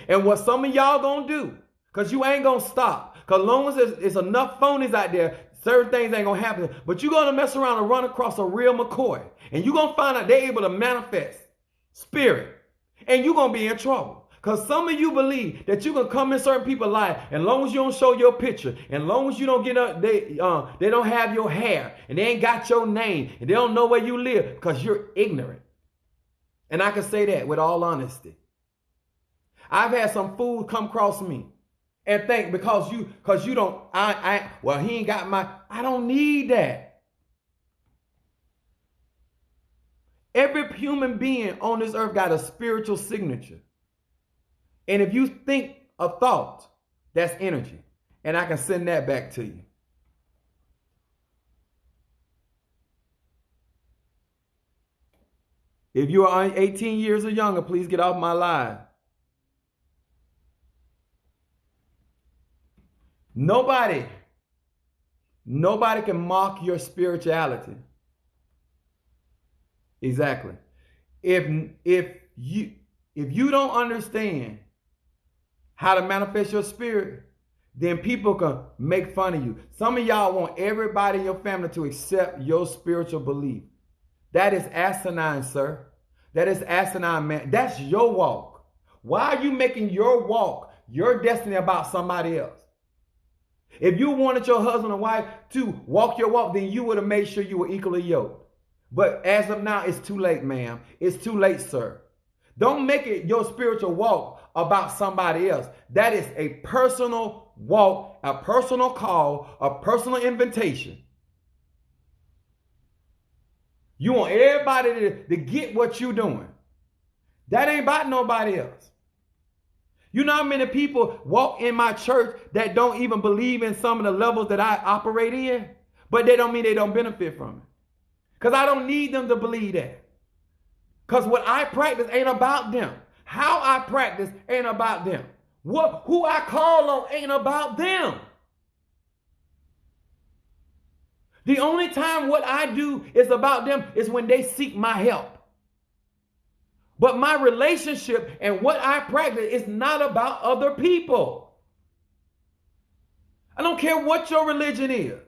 And what some of y'all gonna do, because you ain't gonna stop. Because as long as there's enough phonies out there, certain things ain't gonna happen. But you're gonna mess around and run across a real McCoy. And you're gonna find out they're able to manifest spirit. And you're gonna be in trouble. Because some of you believe that you can come in certain people's life, and as long as you don't show your picture, and as long as you don't get up, they don't have your hair, and they ain't got your name, and they don't know where you live, because you're ignorant. And I can say that with all honesty. I've had some fool come across me and think because you don't, well, he ain't got I don't need that. Every human being on this earth got a spiritual signature. And if you think a thought, that's energy. And I can send that back to you. If you are 18 years or younger, please get off my live. Nobody can mock your spirituality. Exactly. If you don't understand how to manifest your spirit, then people can make fun of you. Some of y'all want everybody in your family to accept your spiritual belief. That is asinine, sir. That is asinine, man. That's your walk. Why are you making your walk, your destiny about somebody else? If you wanted your husband or wife to walk your walk, then you would have made sure you were equally yoked. But as of now, it's too late, ma'am. It's too late, sir. Don't make it your spiritual walk about somebody else. That is a personal walk, a personal call, a personal invitation. You want everybody to get what you're doing. That ain't about nobody else. You know how many people walk in my church that don't even believe in some of the levels that I operate in? But they don't mean they don't benefit from it. Because I don't need them to believe that. Because what I practice ain't about them. How I practice ain't about them. Who I call on ain't about them. The only time what I do is about them is when they seek my help. But my relationship and what I practice is not about other people. I don't care what your religion is.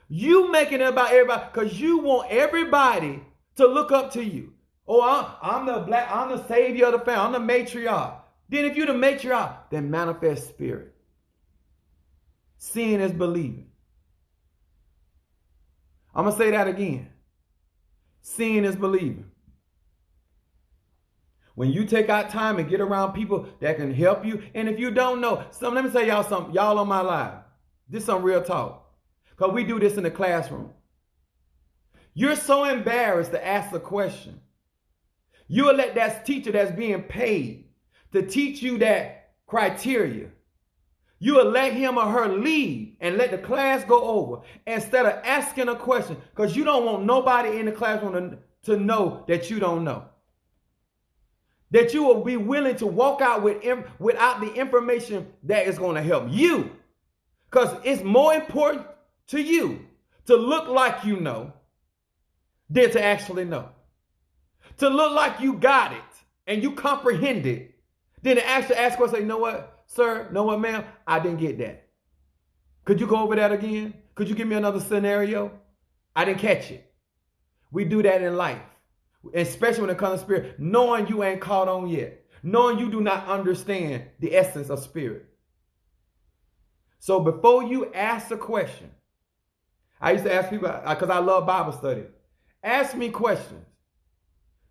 You making it about everybody because you want everybody to look up to you. Oh, I'm the savior of the family. I'm the matriarch. Then if you're the matriarch, then manifest spirit. Seeing is believing. I'm going to say that again. Seeing is believing. When you take out time and get around people that can help you, and if you don't know, let me tell y'all something. Y'all on my live. This is some real talk. Because we do this in the classroom. You're so embarrassed to ask a question. You will let that teacher that's being paid to teach you that criteria. You will let him or her leave and let the class go over instead of asking a question because you don't want nobody in the classroom to know that you don't know. That you will be willing to walk out without the information that is going to help you. Because it's more important to you to look like you know than to actually know. To look like you got it and you comprehend it, then to actually ask questions, say, you know what, sir, know what, ma'am, I didn't get that. Could you go over that again? Could you give me another scenario? I didn't catch it. We do that in life, especially when it comes to spirit, knowing you ain't caught on yet, knowing you do not understand the essence of spirit. So before you ask a question, I used to ask people, because I love Bible study, ask me questions.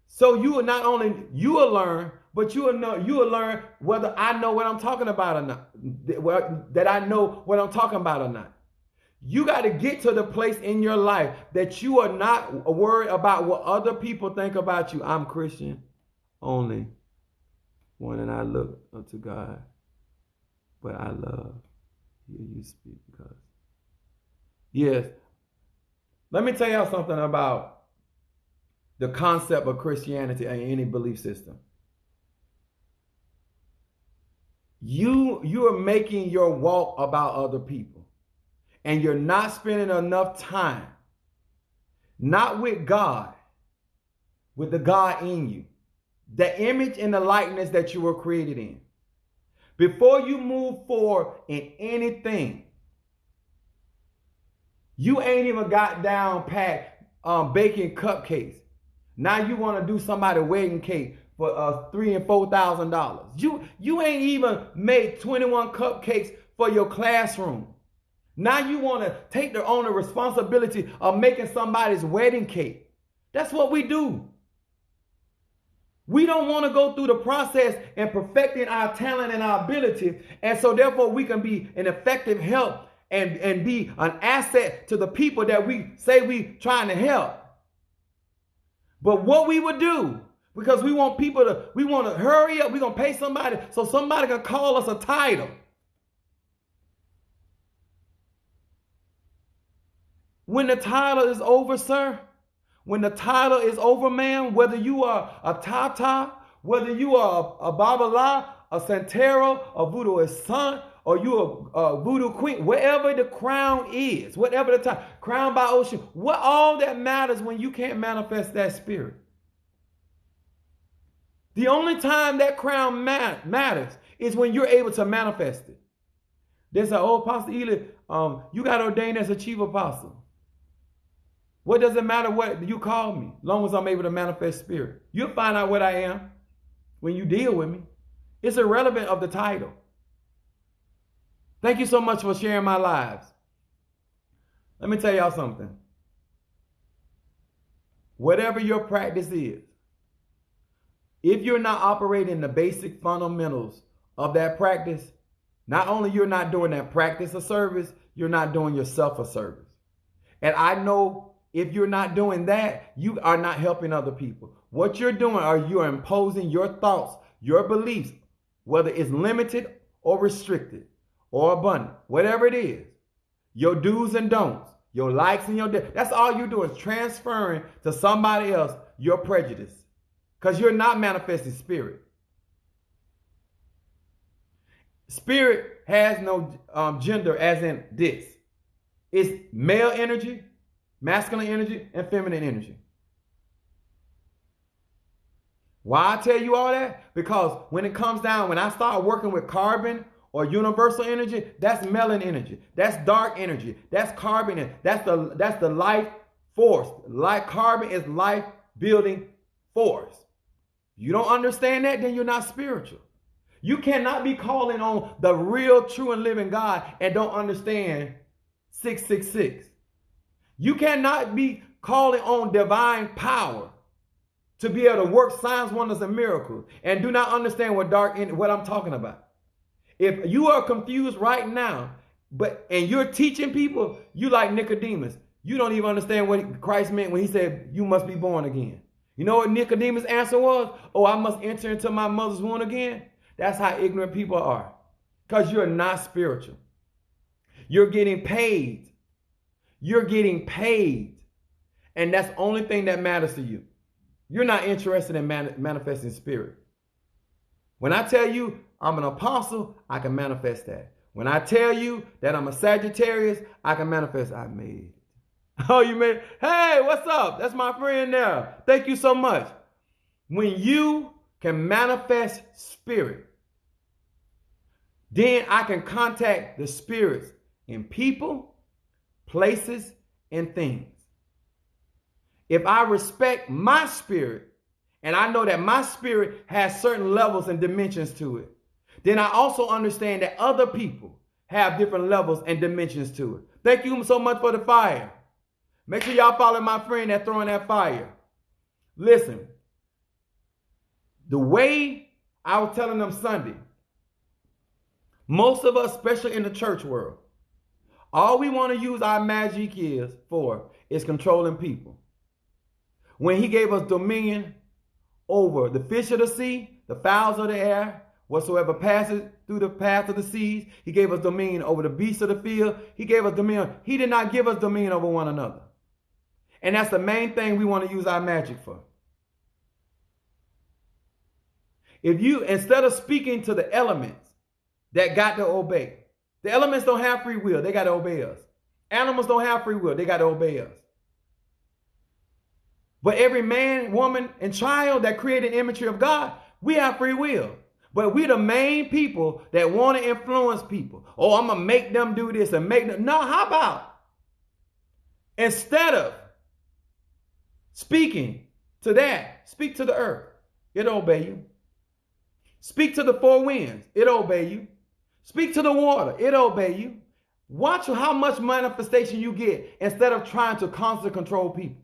So you will not only, you will learn, but you will learn whether I know what I'm talking about or not, that I know what I'm talking about or not. You got to get to the place in your life that you are not worried about what other people think about you. I'm Christian only one, and I look unto God, but I love you speak because. Yes. Let me tell y'all something about the concept of Christianity and any belief system. You are making your walk about other people, and you're not spending enough time, not with God, with the God in you, the image and the likeness that you were created in. Before you move forward in anything, you ain't even got down pat baking cupcakes. Now you want to do somebody wedding cake for $3,000 and $4,000. You ain't even made 21 cupcakes for your classroom. Now you want to take the owner responsibility of making somebody's wedding cake. That's what we do. We don't want to go through the process and perfecting our talent and our ability, and so therefore we can be an effective help and be an asset to the people that we say we trying to help. But what we would do, because we want to hurry up, we're going to pay somebody so somebody can call us a title. When the title is over, sir, when the title is over, man, whether you are a Tata, whether you are a Babala, a Santero, a voodoo son, or you a voodoo queen, wherever the crown is, whatever the title, crown by ocean, what all that matters when you can't manifest that spirit. The only time that crown matters is when you're able to manifest it. There's an old Apostle Ely, you got ordained as a chief apostle. What does it matter what you call me, as long as I'm able to manifest spirit? You'll find out what I am when you deal with me. It's irrelevant of the title. Thank you so much for sharing my lives. Let me tell y'all something. Whatever your practice is, if you're not operating the basic fundamentals of that practice, not only you're not doing that practice a service, you're not doing yourself a service. And I know if you're not doing that, you are not helping other people. What you're doing are you're imposing your thoughts, your beliefs, whether it's limited or restricted or abundant, whatever it is, your do's and don'ts, your likes and your that's all you're doing is transferring to somebody else your prejudice, because you're not manifesting spirit. Spirit has no gender as in this. It's male energy, masculine energy, and feminine energy. Why I tell you all that? Because when it comes down, when I start working with carbon or universal energy, that's melon energy. That's dark energy. That's carbon. That's the life force. Like carbon is life building force. You don't understand that, then you're not spiritual. You cannot be calling on the real, true, and living God and don't understand 666. You cannot be calling on divine power to be able to work signs, wonders, and miracles and do not understand what I'm talking about. If you are confused right now, and you're teaching people, you like Nicodemus. You don't even understand what Christ meant when he said you must be born again. You know what Nicodemus' answer was? Oh, I must enter into my mother's womb again. That's how ignorant people are. Because you're not spiritual. You're getting paid. You're getting paid. And that's the only thing that matters to you. You're not interested in manifesting spirit. When I tell you I'm an apostle, I can manifest that. When I tell you that I'm a Sagittarius, I can manifest I made it. Oh, you made it? Hey, what's up? That's my friend there. Thank you so much. When you can manifest spirit, then I can contact the spirits in people, places, and things. If I respect my spirit, and I know that my spirit has certain levels and dimensions to it, then I also understand that other people have different levels and dimensions to it. Thank you so much for the fire. Make sure y'all follow my friend that's throwing that fire. Listen, the way I was telling them Sunday, most of us, especially in the church world, All we want to use our magic is controlling people. When he gave us dominion over the fish of the sea, the fowls of the air, whatsoever passes through the path of the seas, he gave us dominion over the beasts of the field. He gave us dominion. He did not give us dominion over one another. And that's the main thing we want to use our magic for. If you, instead of speaking to the elements that got to obey, the elements don't have free will, they got to obey us. Animals don't have free will, they got to obey us. But every man, woman, and child that created imagery of God, we have free will. But we're the main people that want to influence people. Oh, I'm going to make them do this and make them. No, how about instead of speaking to that, speak to the earth. It'll obey you. Speak to the four winds. It'll obey you. Speak to the water. It'll obey you. Watch how much manifestation you get instead of trying to constantly control people.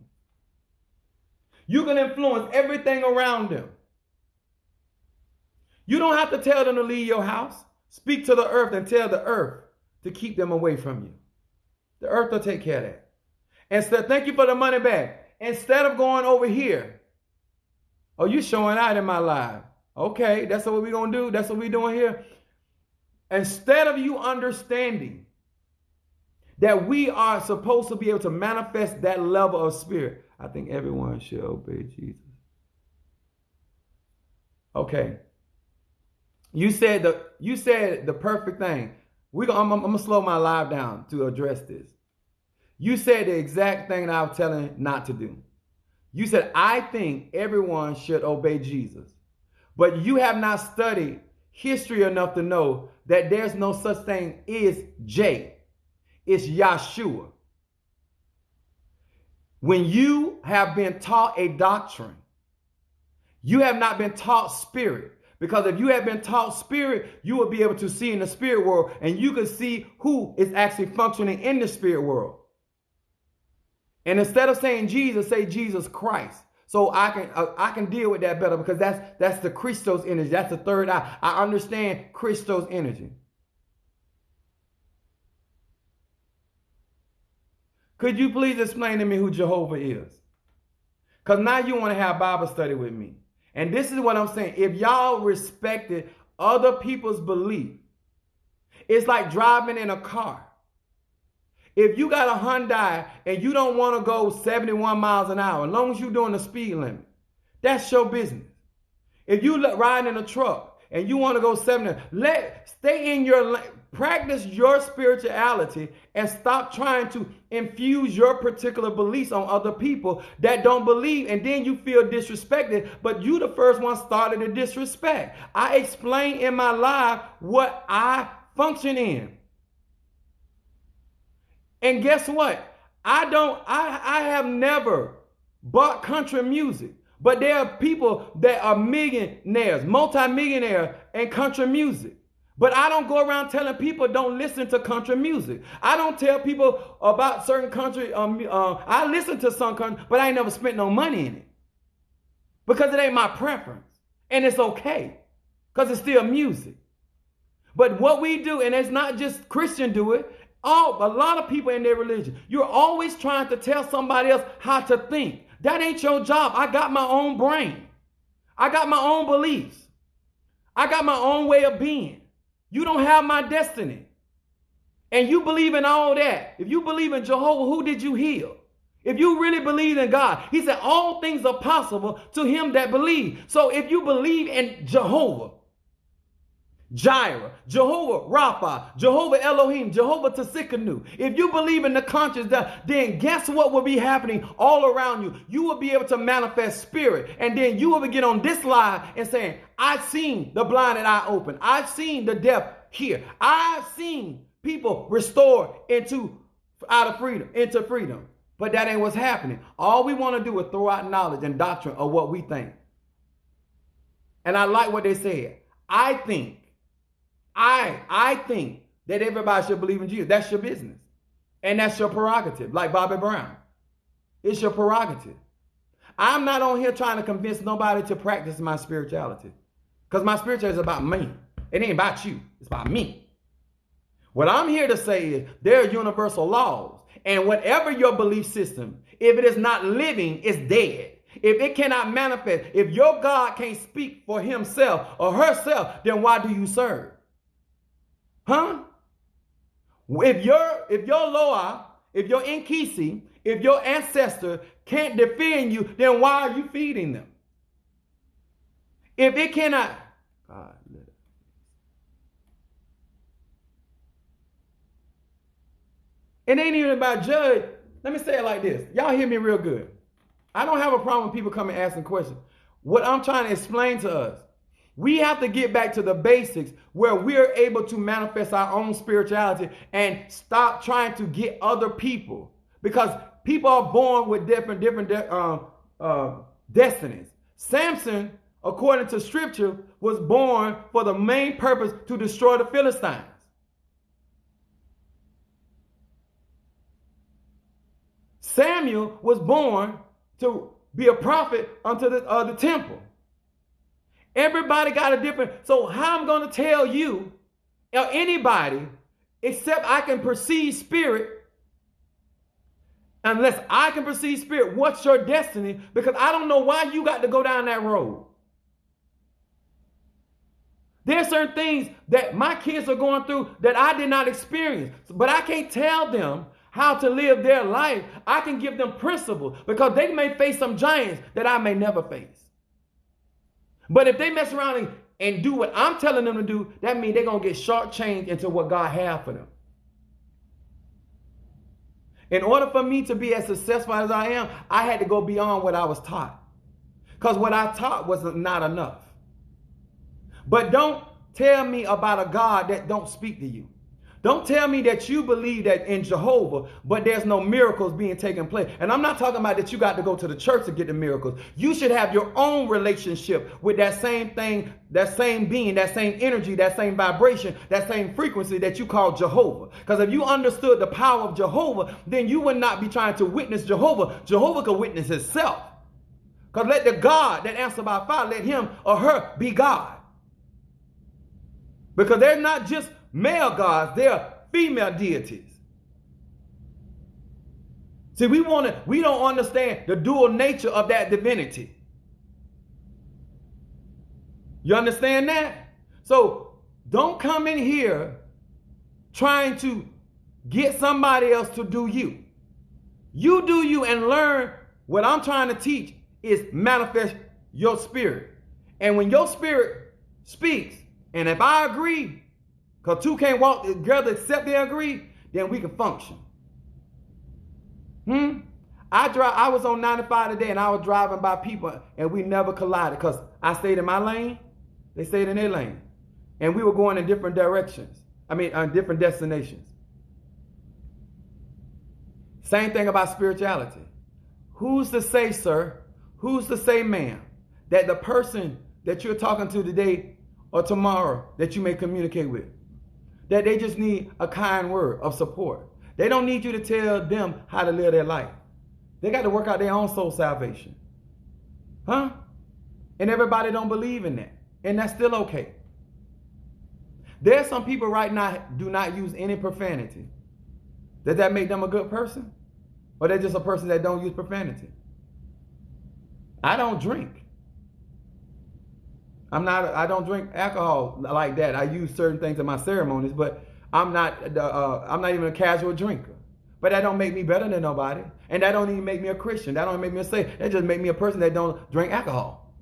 You can influence everything around them. You don't have to tell them to leave your house. Speak to the earth and tell the earth to keep them away from you. The earth will take care of that. Instead, thank you for the money back. Instead of going over here, oh, you showing out in my life. Okay, that's what we're going to do. That's what we're doing here. Instead of you understanding that we are supposed to be able to manifest that level of spirit, I think everyone should obey Jesus. Okay. You said the perfect thing. I'm going to slow my live down to address this. You said the exact thing that I was telling not to do. You said, I think everyone should obey Jesus. But you have not studied history enough to know that there's no such thing as J. It's Yahshua. When you have been taught a doctrine, you have not been taught spirit. Because if you have been taught spirit, you will be able to see in the spirit world, and you can see who is actually functioning in the spirit world. And instead of saying Jesus, say Jesus Christ. So I can deal with that better, because that's the Christos energy. That's the third eye. I understand Christos energy. Could you please explain to me who Jehovah is? Because now you want to have Bible study with me. And this is what I'm saying. If y'all respected other people's belief, it's like driving in a car. If you got a Hyundai and you don't want to go 71 miles an hour, as long as you're doing the speed limit, that's your business. If you ride in a truck and you want to go 70, stay in your lane. Practice your spirituality and stop trying to infuse your particular beliefs on other people that don't believe, and then you feel disrespected, but you the first one started the disrespect. I explain in my life what I function in. And guess what? I have never bought country music, but there are people that are millionaires, multimillionaires in country music. But I don't go around telling people don't listen to country music. I don't tell people about certain country. I listen to some country, but I ain't never spent no money in it. Because it ain't my preference. And it's okay. Because it's still music. But what we do, and it's not just Christian do it, a lot of people in their religion, you're always trying to tell somebody else how to think. That ain't your job. I got my own brain. I got my own beliefs. I got my own way of being. You don't have my destiny. And you believe in all that. If you believe in Jehovah, who did you heal? If you really believe in God, he said all things are possible to him that believe. So if you believe in Jehovah Jireh, Jehovah Rapha, Jehovah Elohim, Jehovah Tsidkenu, if you believe in the conscience, then guess what will be happening all around you? You will be able to manifest spirit. And then you will get on this live and saying, I've seen the blinded eye open. I've seen the deaf hear. I've seen people restored into freedom. But that ain't what's happening. All we want to do is throw out knowledge and doctrine of what we think. And I like what they said. I think that everybody should believe in Jesus. That's your business. And that's your prerogative, like Bobby Brown. It's your prerogative. I'm not on here trying to convince nobody to practice my spirituality. Because my spirituality is about me. It ain't about you. It's about me. What I'm here to say is there are universal laws. And whatever your belief system, if it is not living, it's dead. If it cannot manifest, if your God can't speak for himself or herself, then why do you serve? Huh? If your Loa, if your Nkisi, if your ancestor can't defend you, then why are you feeding them? If it cannot, God, it ain't even about judge. Let me say it like this. Y'all hear me real good. I don't have a problem with people coming asking questions. What I'm trying to explain to us, we have to get back to the basics where we're able to manifest our own spirituality and stop trying to get other people, because people are born with different destinies. Samson, according to scripture, was born for the main purpose to destroy the Philistines. Samuel was born to be a prophet unto the temple. Everybody got a different. So how I'm going to tell you or anybody, except I can perceive spirit, unless I can perceive spirit, what's your destiny? Because I don't know why you got to go down that road. There's certain things that my kids are going through that I did not experience, but I can't tell them how to live their life. I can give them principles because they may face some giants that I may never face. But if they mess around and do what I'm telling them to do, that means they're going to get shortchanged into what God has for them. In order for me to be as successful as I am, I had to go beyond what I was taught. Because what I taught was not enough. But don't tell me about a God that don't speak to you. Don't tell me that you believe that in Jehovah, but there's no miracles being taken place. And I'm not talking about that you got to go to the church to get the miracles. You should have your own relationship with that same thing, that same being, that same energy, that same vibration, that same frequency that you call Jehovah. Because if you understood the power of Jehovah, then you would not be trying to witness Jehovah. Jehovah could witness himself. Because let the God that answers by fire, let him or her be God. Because they're not just male gods, they're female deities. See, we don't understand the dual nature of that divinity. You understand that? So don't come in here trying to get somebody else to do you. You do you and learn. What I'm trying to teach is manifest your spirit. And when your spirit speaks, and if I agree, because two can't walk together except they agree, then we can function. I was on 95 today and I was driving by people and we never collided because I stayed in my lane, they stayed in their lane. And we were going in different directions. Different destinations. Same thing about spirituality. Who's to say, sir, who's to say, ma'am, that the person that you're talking to today or tomorrow that you may communicate with, that they just need a kind word of support. They don't need you to tell them how to live their life. They got to work out their own soul salvation. Huh? And everybody don't believe in that. And that's still okay. There's some people right now do not use any profanity. Does that make them a good person? Or they're just a person that don't use profanity? I don't drink. I don't drink alcohol like that. I use certain things in my ceremonies, but I'm not even a casual drinker. But that don't make me better than nobody. And that don't even make me a Christian. That don't make me a saint. That just make me a person that don't drink alcohol.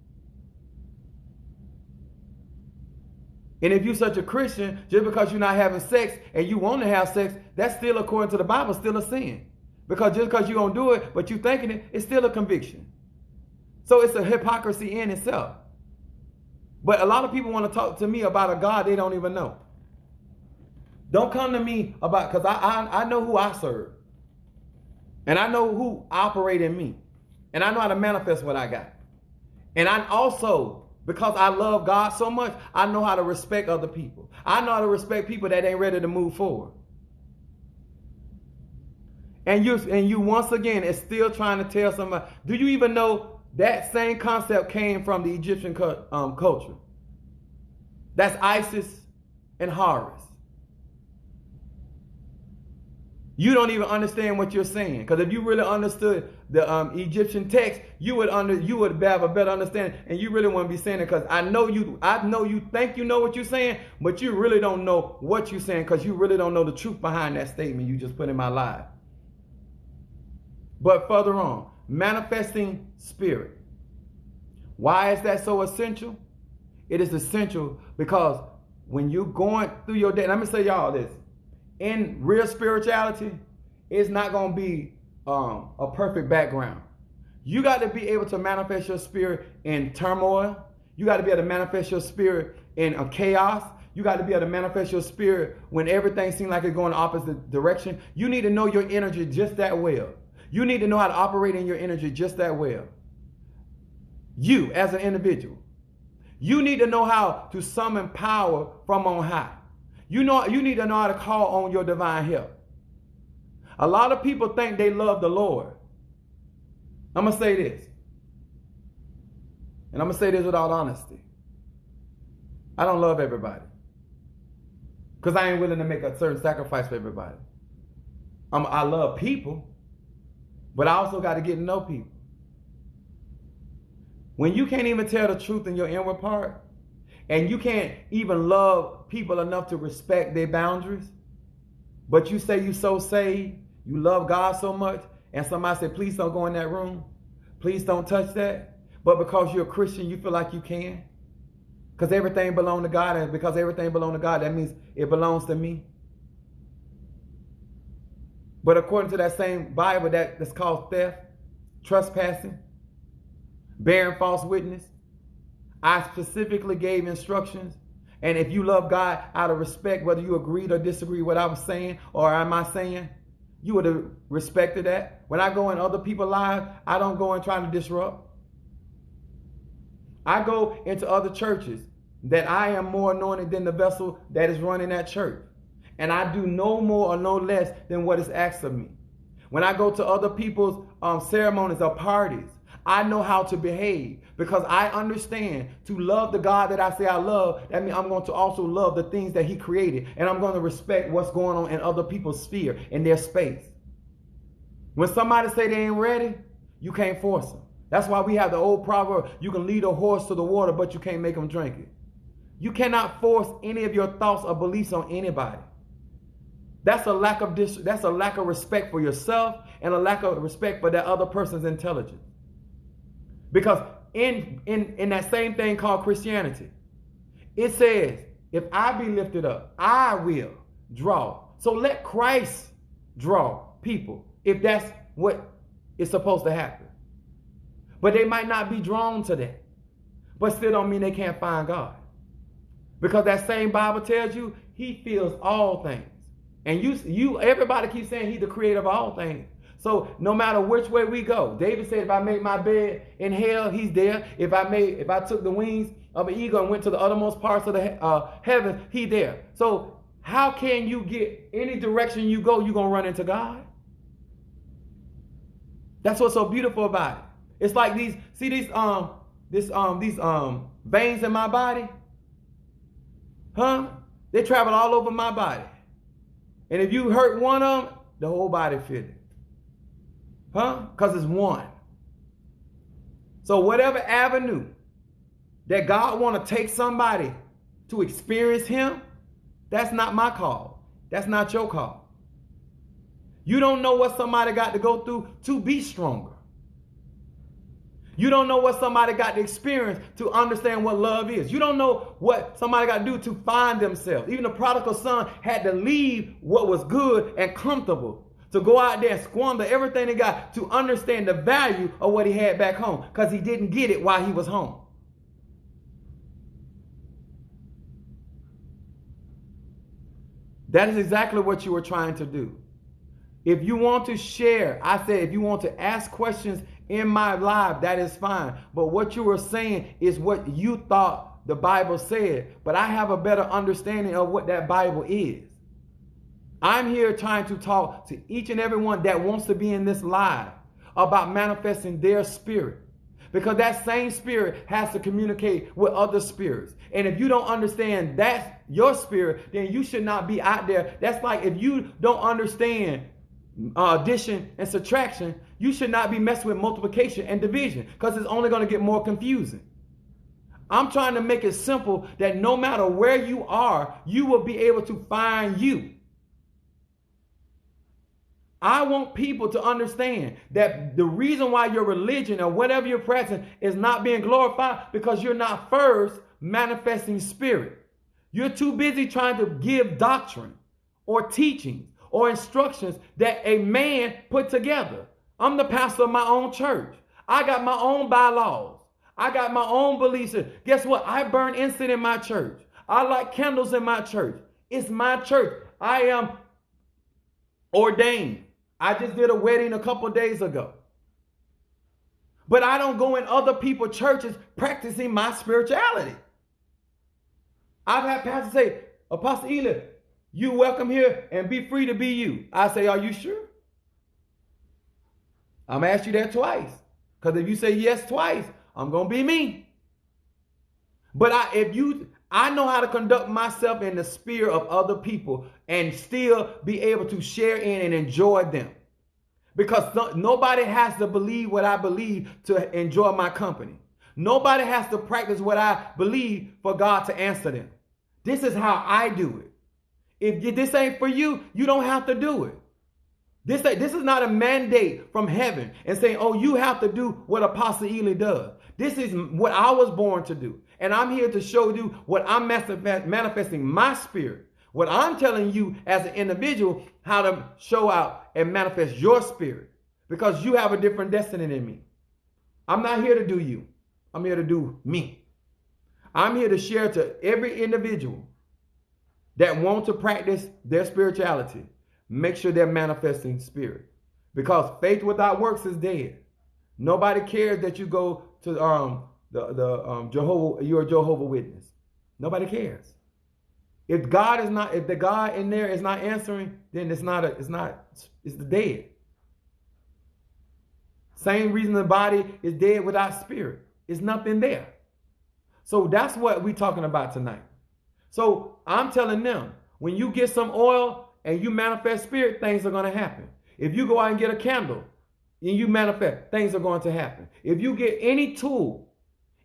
And if you're such a Christian, just because you're not having sex and you want to have sex, that's still, according to the Bible, still a sin. Because just because you don't do it, but you thinking it, it's still a conviction. So it's a hypocrisy in itself. But a lot of people want to talk to me about a God they don't even know. Don't come to me about, because I know who I serve. And I know who operate in me. And I know how to manifest what I got. And I also, because I love God so much, I know how to respect other people. I know how to respect people that ain't ready to move forward. And you once again is still trying to tell somebody, do you even know that same concept came from the Egyptian culture? That's Isis and Horus. You don't even understand what you're saying. Because if you really understood the Egyptian text, you would have a better understanding, and you really wouldn't be saying it. Because I know you think you know what you're saying, but you really don't know what you're saying, because you really don't know the truth behind that statement you just put in my life. But further on, manifesting spirit. Why is that so essential? It is essential because when you're going through your day, let me say y'all this. In real spirituality, it's not going to be a perfect background. You got to be able to manifest your spirit in turmoil. You got to be able to manifest your spirit in a chaos. You got to be able to manifest your spirit when everything seems like it's going the opposite direction. You need to know your energy just that well. You need to know how to operate in your energy just that well. You as an individual. You need to know how to summon power from on high. You need to know how to call on your divine help. A lot of people think they love the Lord. I'm going to say this. And I'm going to say this without honesty. I don't love everybody. Because I ain't willing to make a certain sacrifice for everybody. I love people. But I also got to get to know people. When you can't even tell the truth in your inward part, and you can't even love people enough to respect their boundaries, but you say you so saved, you love God so much, and somebody say, please don't go in that room, please don't touch that, but because you're a Christian, you feel like you can, because everything belongs to God, and because everything belongs to God, that means it belongs to me. But according to that same Bible, that's called theft, trespassing, bearing false witness. I specifically gave instructions. And if you love God out of respect, whether you agreed or disagreed with what I was saying or am I saying, you would have respected that. When I go in other people's lives, I don't go in trying to disrupt. I go into other churches that I am more anointed than the vessel that is running that church. And I do no more or no less than what is asked of me. When I go to other people's ceremonies or parties, I know how to behave because I understand to love the God that I say I love. That means I'm going to also love the things that he created. And I'm going to respect what's going on in other people's sphere, in their space. When somebody say they ain't ready, you can't force them. That's why we have the old proverb, you can lead a horse to the water, but you can't make them drink it. You cannot force any of your thoughts or beliefs on anybody. That's a lack of respect for yourself and a lack of respect for that other person's intelligence. Because in that same thing called Christianity, it says, if I be lifted up, I will draw. So let Christ draw people if that's what is supposed to happen. But they might not be drawn to that. But still don't mean they can't find God. Because that same Bible tells you he feels all things. And everybody keeps saying he's the creator of all things. So no matter which way we go, David said, if I make my bed in hell, he's there. If I took the wings of an eagle and went to the uttermost parts of the heavens, he's there. So how can you get any direction you go, you're going to run into God? That's what's so beautiful about it. It's like these veins in my body, they travel all over my body. And if you hurt one of them, the whole body feels it. Because it's one. So whatever avenue that God want to take somebody to experience him, that's not my call. That's not your call. You don't know what somebody got to go through to be stronger. You don't know what somebody got to experience to understand what love is. You don't know what somebody got to do to find themselves. Even the prodigal son had to leave what was good and comfortable to go out there and squander everything he got to understand the value of what he had back home, because he didn't get it while he was home. That is exactly what you were trying to do. If you want to share, I said, if you want to ask questions in my live, that is fine. But what you were saying is what you thought the Bible said. But I have a better understanding of what that Bible is. I'm here trying to talk to each and every one that wants to be in this live about manifesting their spirit. Because that same spirit has to communicate with other spirits. And if you don't understand that's your spirit, then you should not be out there. That's like if you don't understand addition and subtraction, you should not be messing with multiplication and division, because it's only going to get more confusing. I'm trying to make it simple that no matter where you are, you will be able to find you. I want people to understand that the reason why your religion or whatever you're practicing is not being glorified, because you're not first manifesting spirit. You're too busy trying to give doctrine or teachings or instructions that a man put together. I'm the pastor of my own church. I got my own bylaws. I got my own beliefs. Guess what? I burn incense in my church. I light candles in my church. It's my church. I am ordained. I just did a wedding a couple days ago. But I don't go in other people's churches practicing my spirituality. I've had pastors say, Apostle Eli, you welcome here and be free to be you. I say, are you sure? I'm going to ask you that twice. Because if you say yes twice, I'm going to be me. But I know how to conduct myself in the sphere of other people and still be able to share in and enjoy them. Because nobody has to believe what I believe to enjoy my company. Nobody has to practice what I believe for God to answer them. This is how I do it. If this ain't for you, you don't have to do it. This is not a mandate from heaven and saying, oh, you have to do what Apostle Eli does. This is what I was born to do. And I'm here to show you what I'm manifesting my spirit. What I'm telling you as an individual, how to show out and manifest your spirit. Because you have a different destiny than me. I'm not here to do you. I'm here to do me. I'm here to share to every individual that want to practice their spirituality. Make sure they're manifesting spirit. Because faith without works is dead. Nobody cares that you go to Jehovah, you're a Jehovah Witness. Nobody cares. If the God in there is not answering, then it's the dead. Same reason the body is dead without spirit. It's nothing there. So that's what we're talking about tonight. So I'm telling them, when you get some oil and you manifest spirit, things are going to happen. If you go out and get a candle and you manifest, things are going to happen. If you get any tool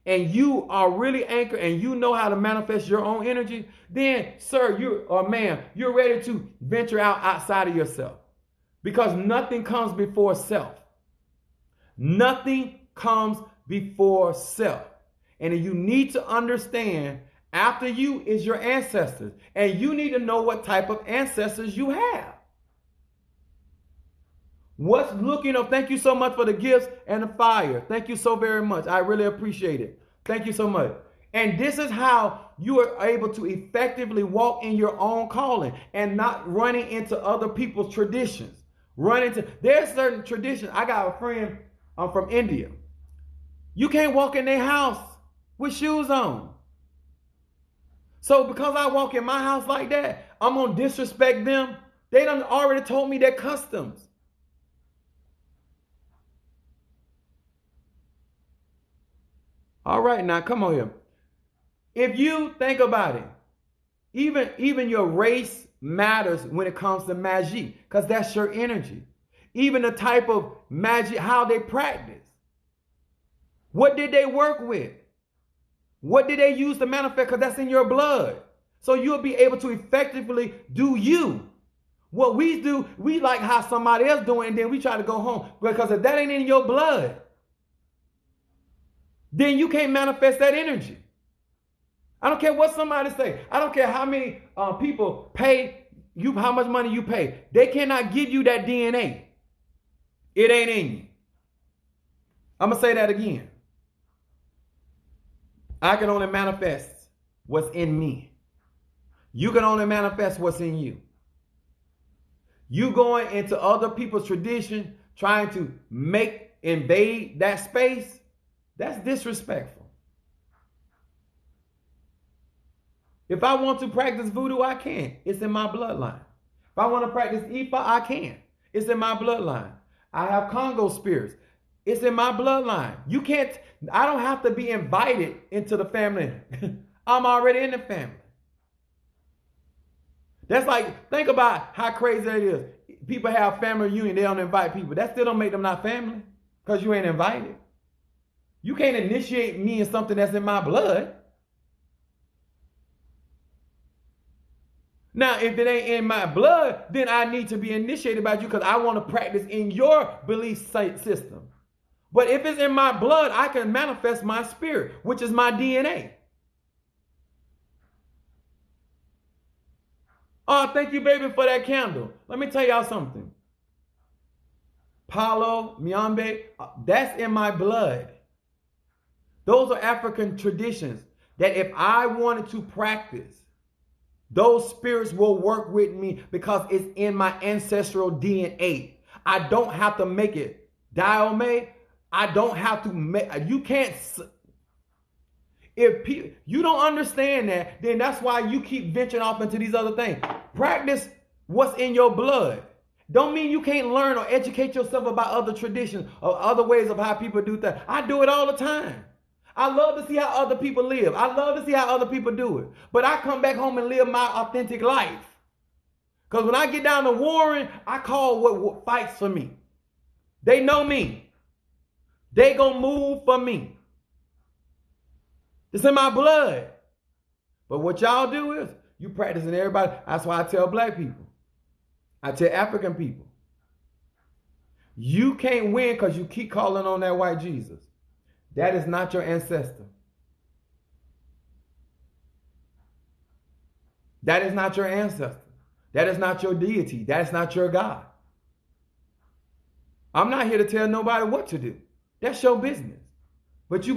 and you are really anchored and you know how to manifest your own energy, then, sir, you're ready to venture outside of yourself. Because nothing comes before self. Nothing comes before self. And you need to understand, after you is your ancestors. And you need to know what type of ancestors you have. Thank you so much for the gifts and the fire. Thank you so very much. I really appreciate it. Thank you so much. And this is how you are able to effectively walk in your own calling and not running into other people's traditions. There's certain traditions. I got a friend from India. You can't walk in their house with shoes on. So because I walk in my house like that, I'm going to disrespect them. They done already told me their customs. All right, now come on here. If you think about it, even your race matters when it comes to magic, because that's your energy. Even the type of magic, how they practice. What did they work with? What did they use to manifest? Because that's in your blood. So you'll be able to effectively do you. What we do, we like how somebody else doing, and then we try to go home. Because if that ain't in your blood, then you can't manifest that energy. I don't care what somebody say. I don't care how many people pay you, how much money you pay. They cannot give you that DNA. It ain't in you. I'm going to say that again. I can only manifest what's in me. You can only manifest what's in you. You going into other people's tradition, trying to invade that space, that's disrespectful. If I want to practice voodoo, I can. It's in my bloodline. If I want to practice Ifa, I can. It's in my bloodline. I have Congo spirits. It's in my bloodline. I don't have to be invited into the family. I'm already in the family. That's like, think about how crazy that is. people have family reunion, they don't invite people. That still don't make them not family because you ain't invited. You can't initiate me in something that's in my blood. Now, if it ain't in my blood, then I need to be initiated by you because I want to practice in your belief system. But if it's in my blood, I can manifest my spirit, which is my DNA. Oh, thank you, baby, for that candle. Let me tell y'all something. Palo, Miambe, that's in my blood. Those are African traditions that if I wanted to practice, those spirits will work with me because it's in my ancestral DNA. I don't have to make it. Diome, I don't have to make, you can't, if you don't understand that, then that's why you keep venturing off into these other things. Practice what's in your blood. Don't mean you can't learn or educate yourself about other traditions or other ways of how people do things. I do it all the time. I love to see how other people live. I love to see how other people do it. But I come back home and live my authentic life. Because when I get down to warring, I call what fights for me. They know me. They gonna move for me. It's in my blood. But what y'all do is, you practicing everybody. That's why I tell black people. I tell African people. You can't win because you keep calling on that white Jesus. That is not your ancestor. That is not your ancestor. That is not your deity. That is not your God. I'm not here to tell nobody what to do. That's your business. But you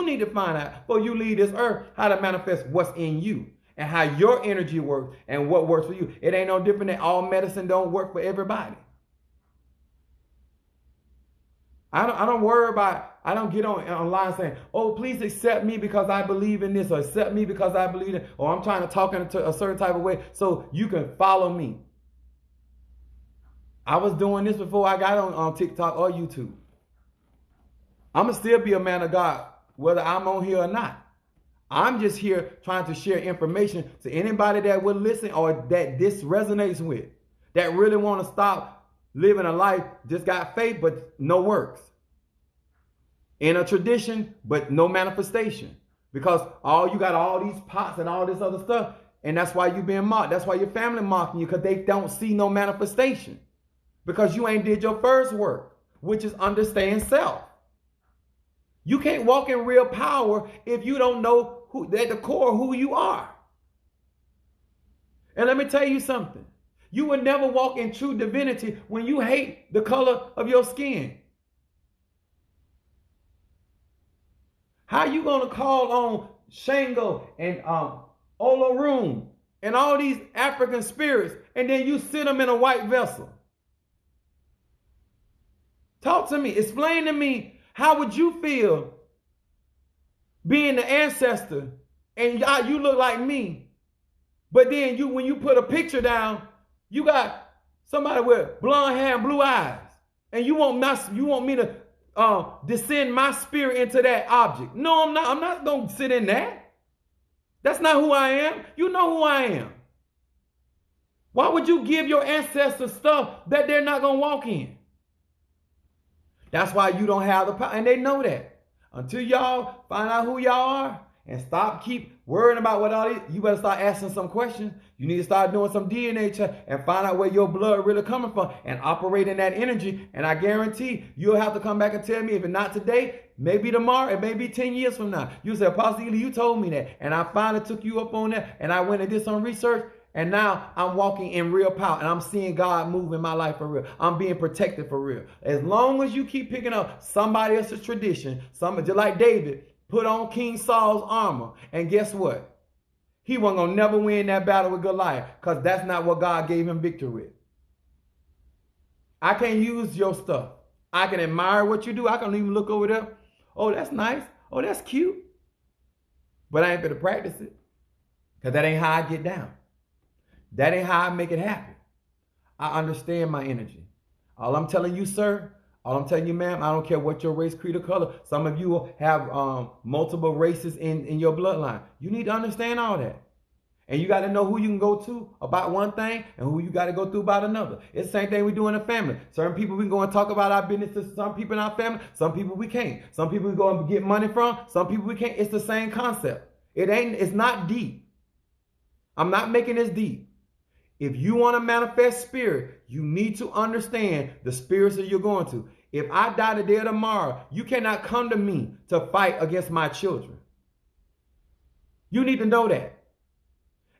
need to find out before you leave this earth how to manifest what's in you and how your energy works and what works for you. It ain't no different than all medicine don't work for everybody. I don't worry about, I don't get online saying, oh, please accept me because I believe in this, or accept me because I believe in, or I'm trying to talk in a certain type of way so you can follow me. I was doing this before I got on TikTok or YouTube. I'm going to still be a man of God, whether I'm on here or not. I'm just here trying to share information to anybody that will listen or that this resonates with, that really want to stop living a life, just got faith, but no works. In a tradition, but no manifestation. Because you got all these pots and all this other stuff, and that's why you're being mocked. That's why your family mocking you, because they don't see no manifestation. Because you ain't did your first work, which is understand self. You can't walk in real power if you don't know at the core who you are. And let me tell you something. You will never walk in true divinity when you hate the color of your skin. How you going to call on Shango and Olorun and all these African spirits and then you sit them in a white vessel? Talk to me. Explain to me, how would you feel being the ancestor and you look like me, but then when you put a picture down, you got somebody with blonde hair and blue eyes, and you want me to descend my spirit into that object? No, I'm not. I'm not going to sit in that. That's not who I am. You know who I am. Why would you give your ancestors stuff that they're not going to walk in? That's why you don't have the power, and they know that. Until y'all find out who y'all are and keep worrying about what all these, you better start asking some questions. You need to start doing some DNA check and find out where your blood really coming from and operate in that energy. And I guarantee you'll have to come back and tell me, if it's not today, maybe tomorrow, it may be 10 years from now. You say, Apostle Ely, you told me that. And I finally took you up on that. And I went and did some research. And now I'm walking in real power. And I'm seeing God move in my life for real. I'm being protected for real. As long as you keep picking up somebody else's tradition, just like David put on King Saul's armor. And guess what? He wasn't going to never win that battle with Goliath, because that's not what God gave him victory with. I can't use your stuff. I can admire what you do. I can even look over there. Oh, that's nice. Oh, that's cute. But I ain't going to practice it, because that ain't how I get down. That ain't how I make it happen. I understand my energy. All I'm telling you, sir, all I'm telling you, ma'am, I don't care what your race, creed, or color. Some of you have multiple races in your bloodline. You need to understand all that. And you got to know who you can go to about one thing and who you got to go through about another. It's the same thing we do in a family. Certain people we can go and talk about our business to some people in our family. Some people we can't. Some people we go and get money from. Some people we can't. It's the same concept. It's not deep. I'm not making this deep. If you want to manifest spirit, you need to understand the spirits that you're going to. If I die today or tomorrow, you cannot come to me to fight against my children. You need to know that.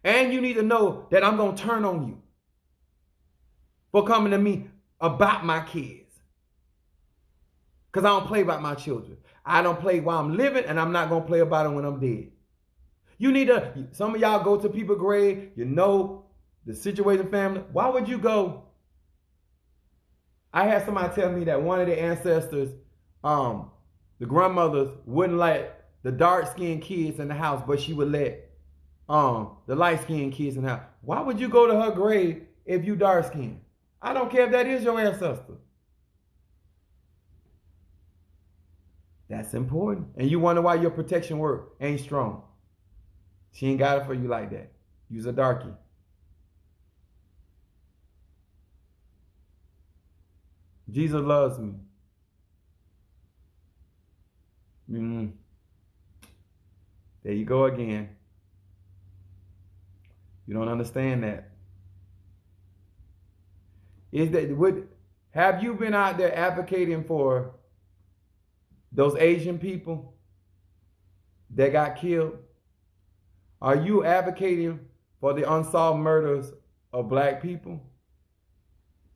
And you need to know that I'm going to turn on you for coming to me about my kids. Because I don't play about my children. I don't play while I'm living, and I'm not going to play about them when I'm dead. You need to, some of y'all go to people's grave, you know the situation, family. Why would you go? I had somebody tell me that one of the ancestors, the grandmothers wouldn't let the dark-skinned kids in the house, but she would let the light-skinned kids in the house. Why would you go to her grave if you dark-skinned? I don't care if that is your ancestor. That's important. And you wonder why your protection work ain't strong. She ain't got it for you like that. You's a darkie. Jesus loves me. There you go again. You don't understand that. Have you been out there advocating for those Asian people that got killed? Are you advocating for the unsolved murders of black people?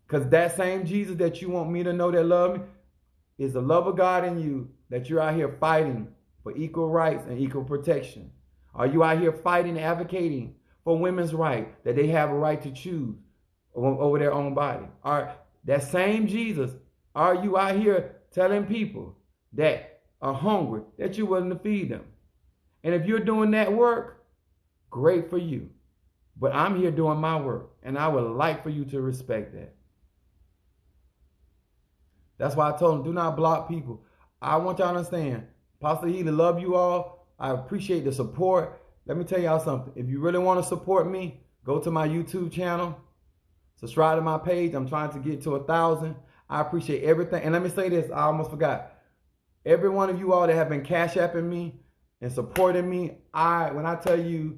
Because that same Jesus that you want me to know that love me is the love of God in you, that you're out here fighting for equal rights and equal protection. Are you out here fighting and advocating for women's right, that they have a right to choose over their own body? That same Jesus, are you out here telling people that are hungry that you're willing to feed them? And if you're doing that work, great for you. But I'm here doing my work, and I would like for you to respect that. That's why I told him, do not block people. I want y'all to understand, Pastor Healy, love you all. I appreciate the support. Let me tell y'all something. If you really want to support me, go to my YouTube channel. Subscribe to my page. I'm trying to get to 1,000. I appreciate everything. And let me say this, I almost forgot. Every one of you all that have been cash apping me and supporting me, when I tell you,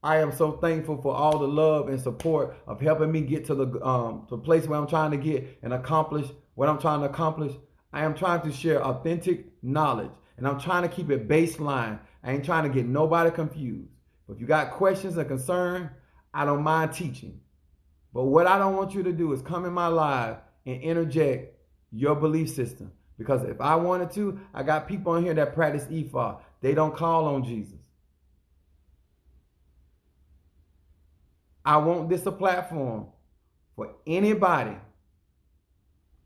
I am so thankful for all the love and support of helping me get to the place where I'm trying to get and accomplish what I'm trying to accomplish. I am trying to share authentic knowledge, and I'm trying to keep it baseline. I ain't trying to get nobody confused. If you got questions or concern, I don't mind teaching. But what I don't want you to do is come in my live and interject your belief system. Because if I wanted to, I got people on here that practice Ephah. They don't call on Jesus. I want this a platform for anybody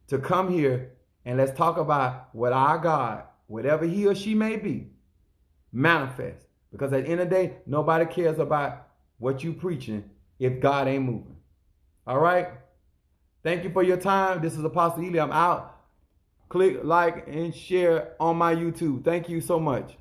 to come here and let's talk about what our God, whatever he or she may be, manifest. Because at the end of the day, nobody cares about what you preaching if God ain't moving. All right? Thank you for your time. This is Apostle Ely. I'm out. Click like and share on my YouTube. Thank you so much.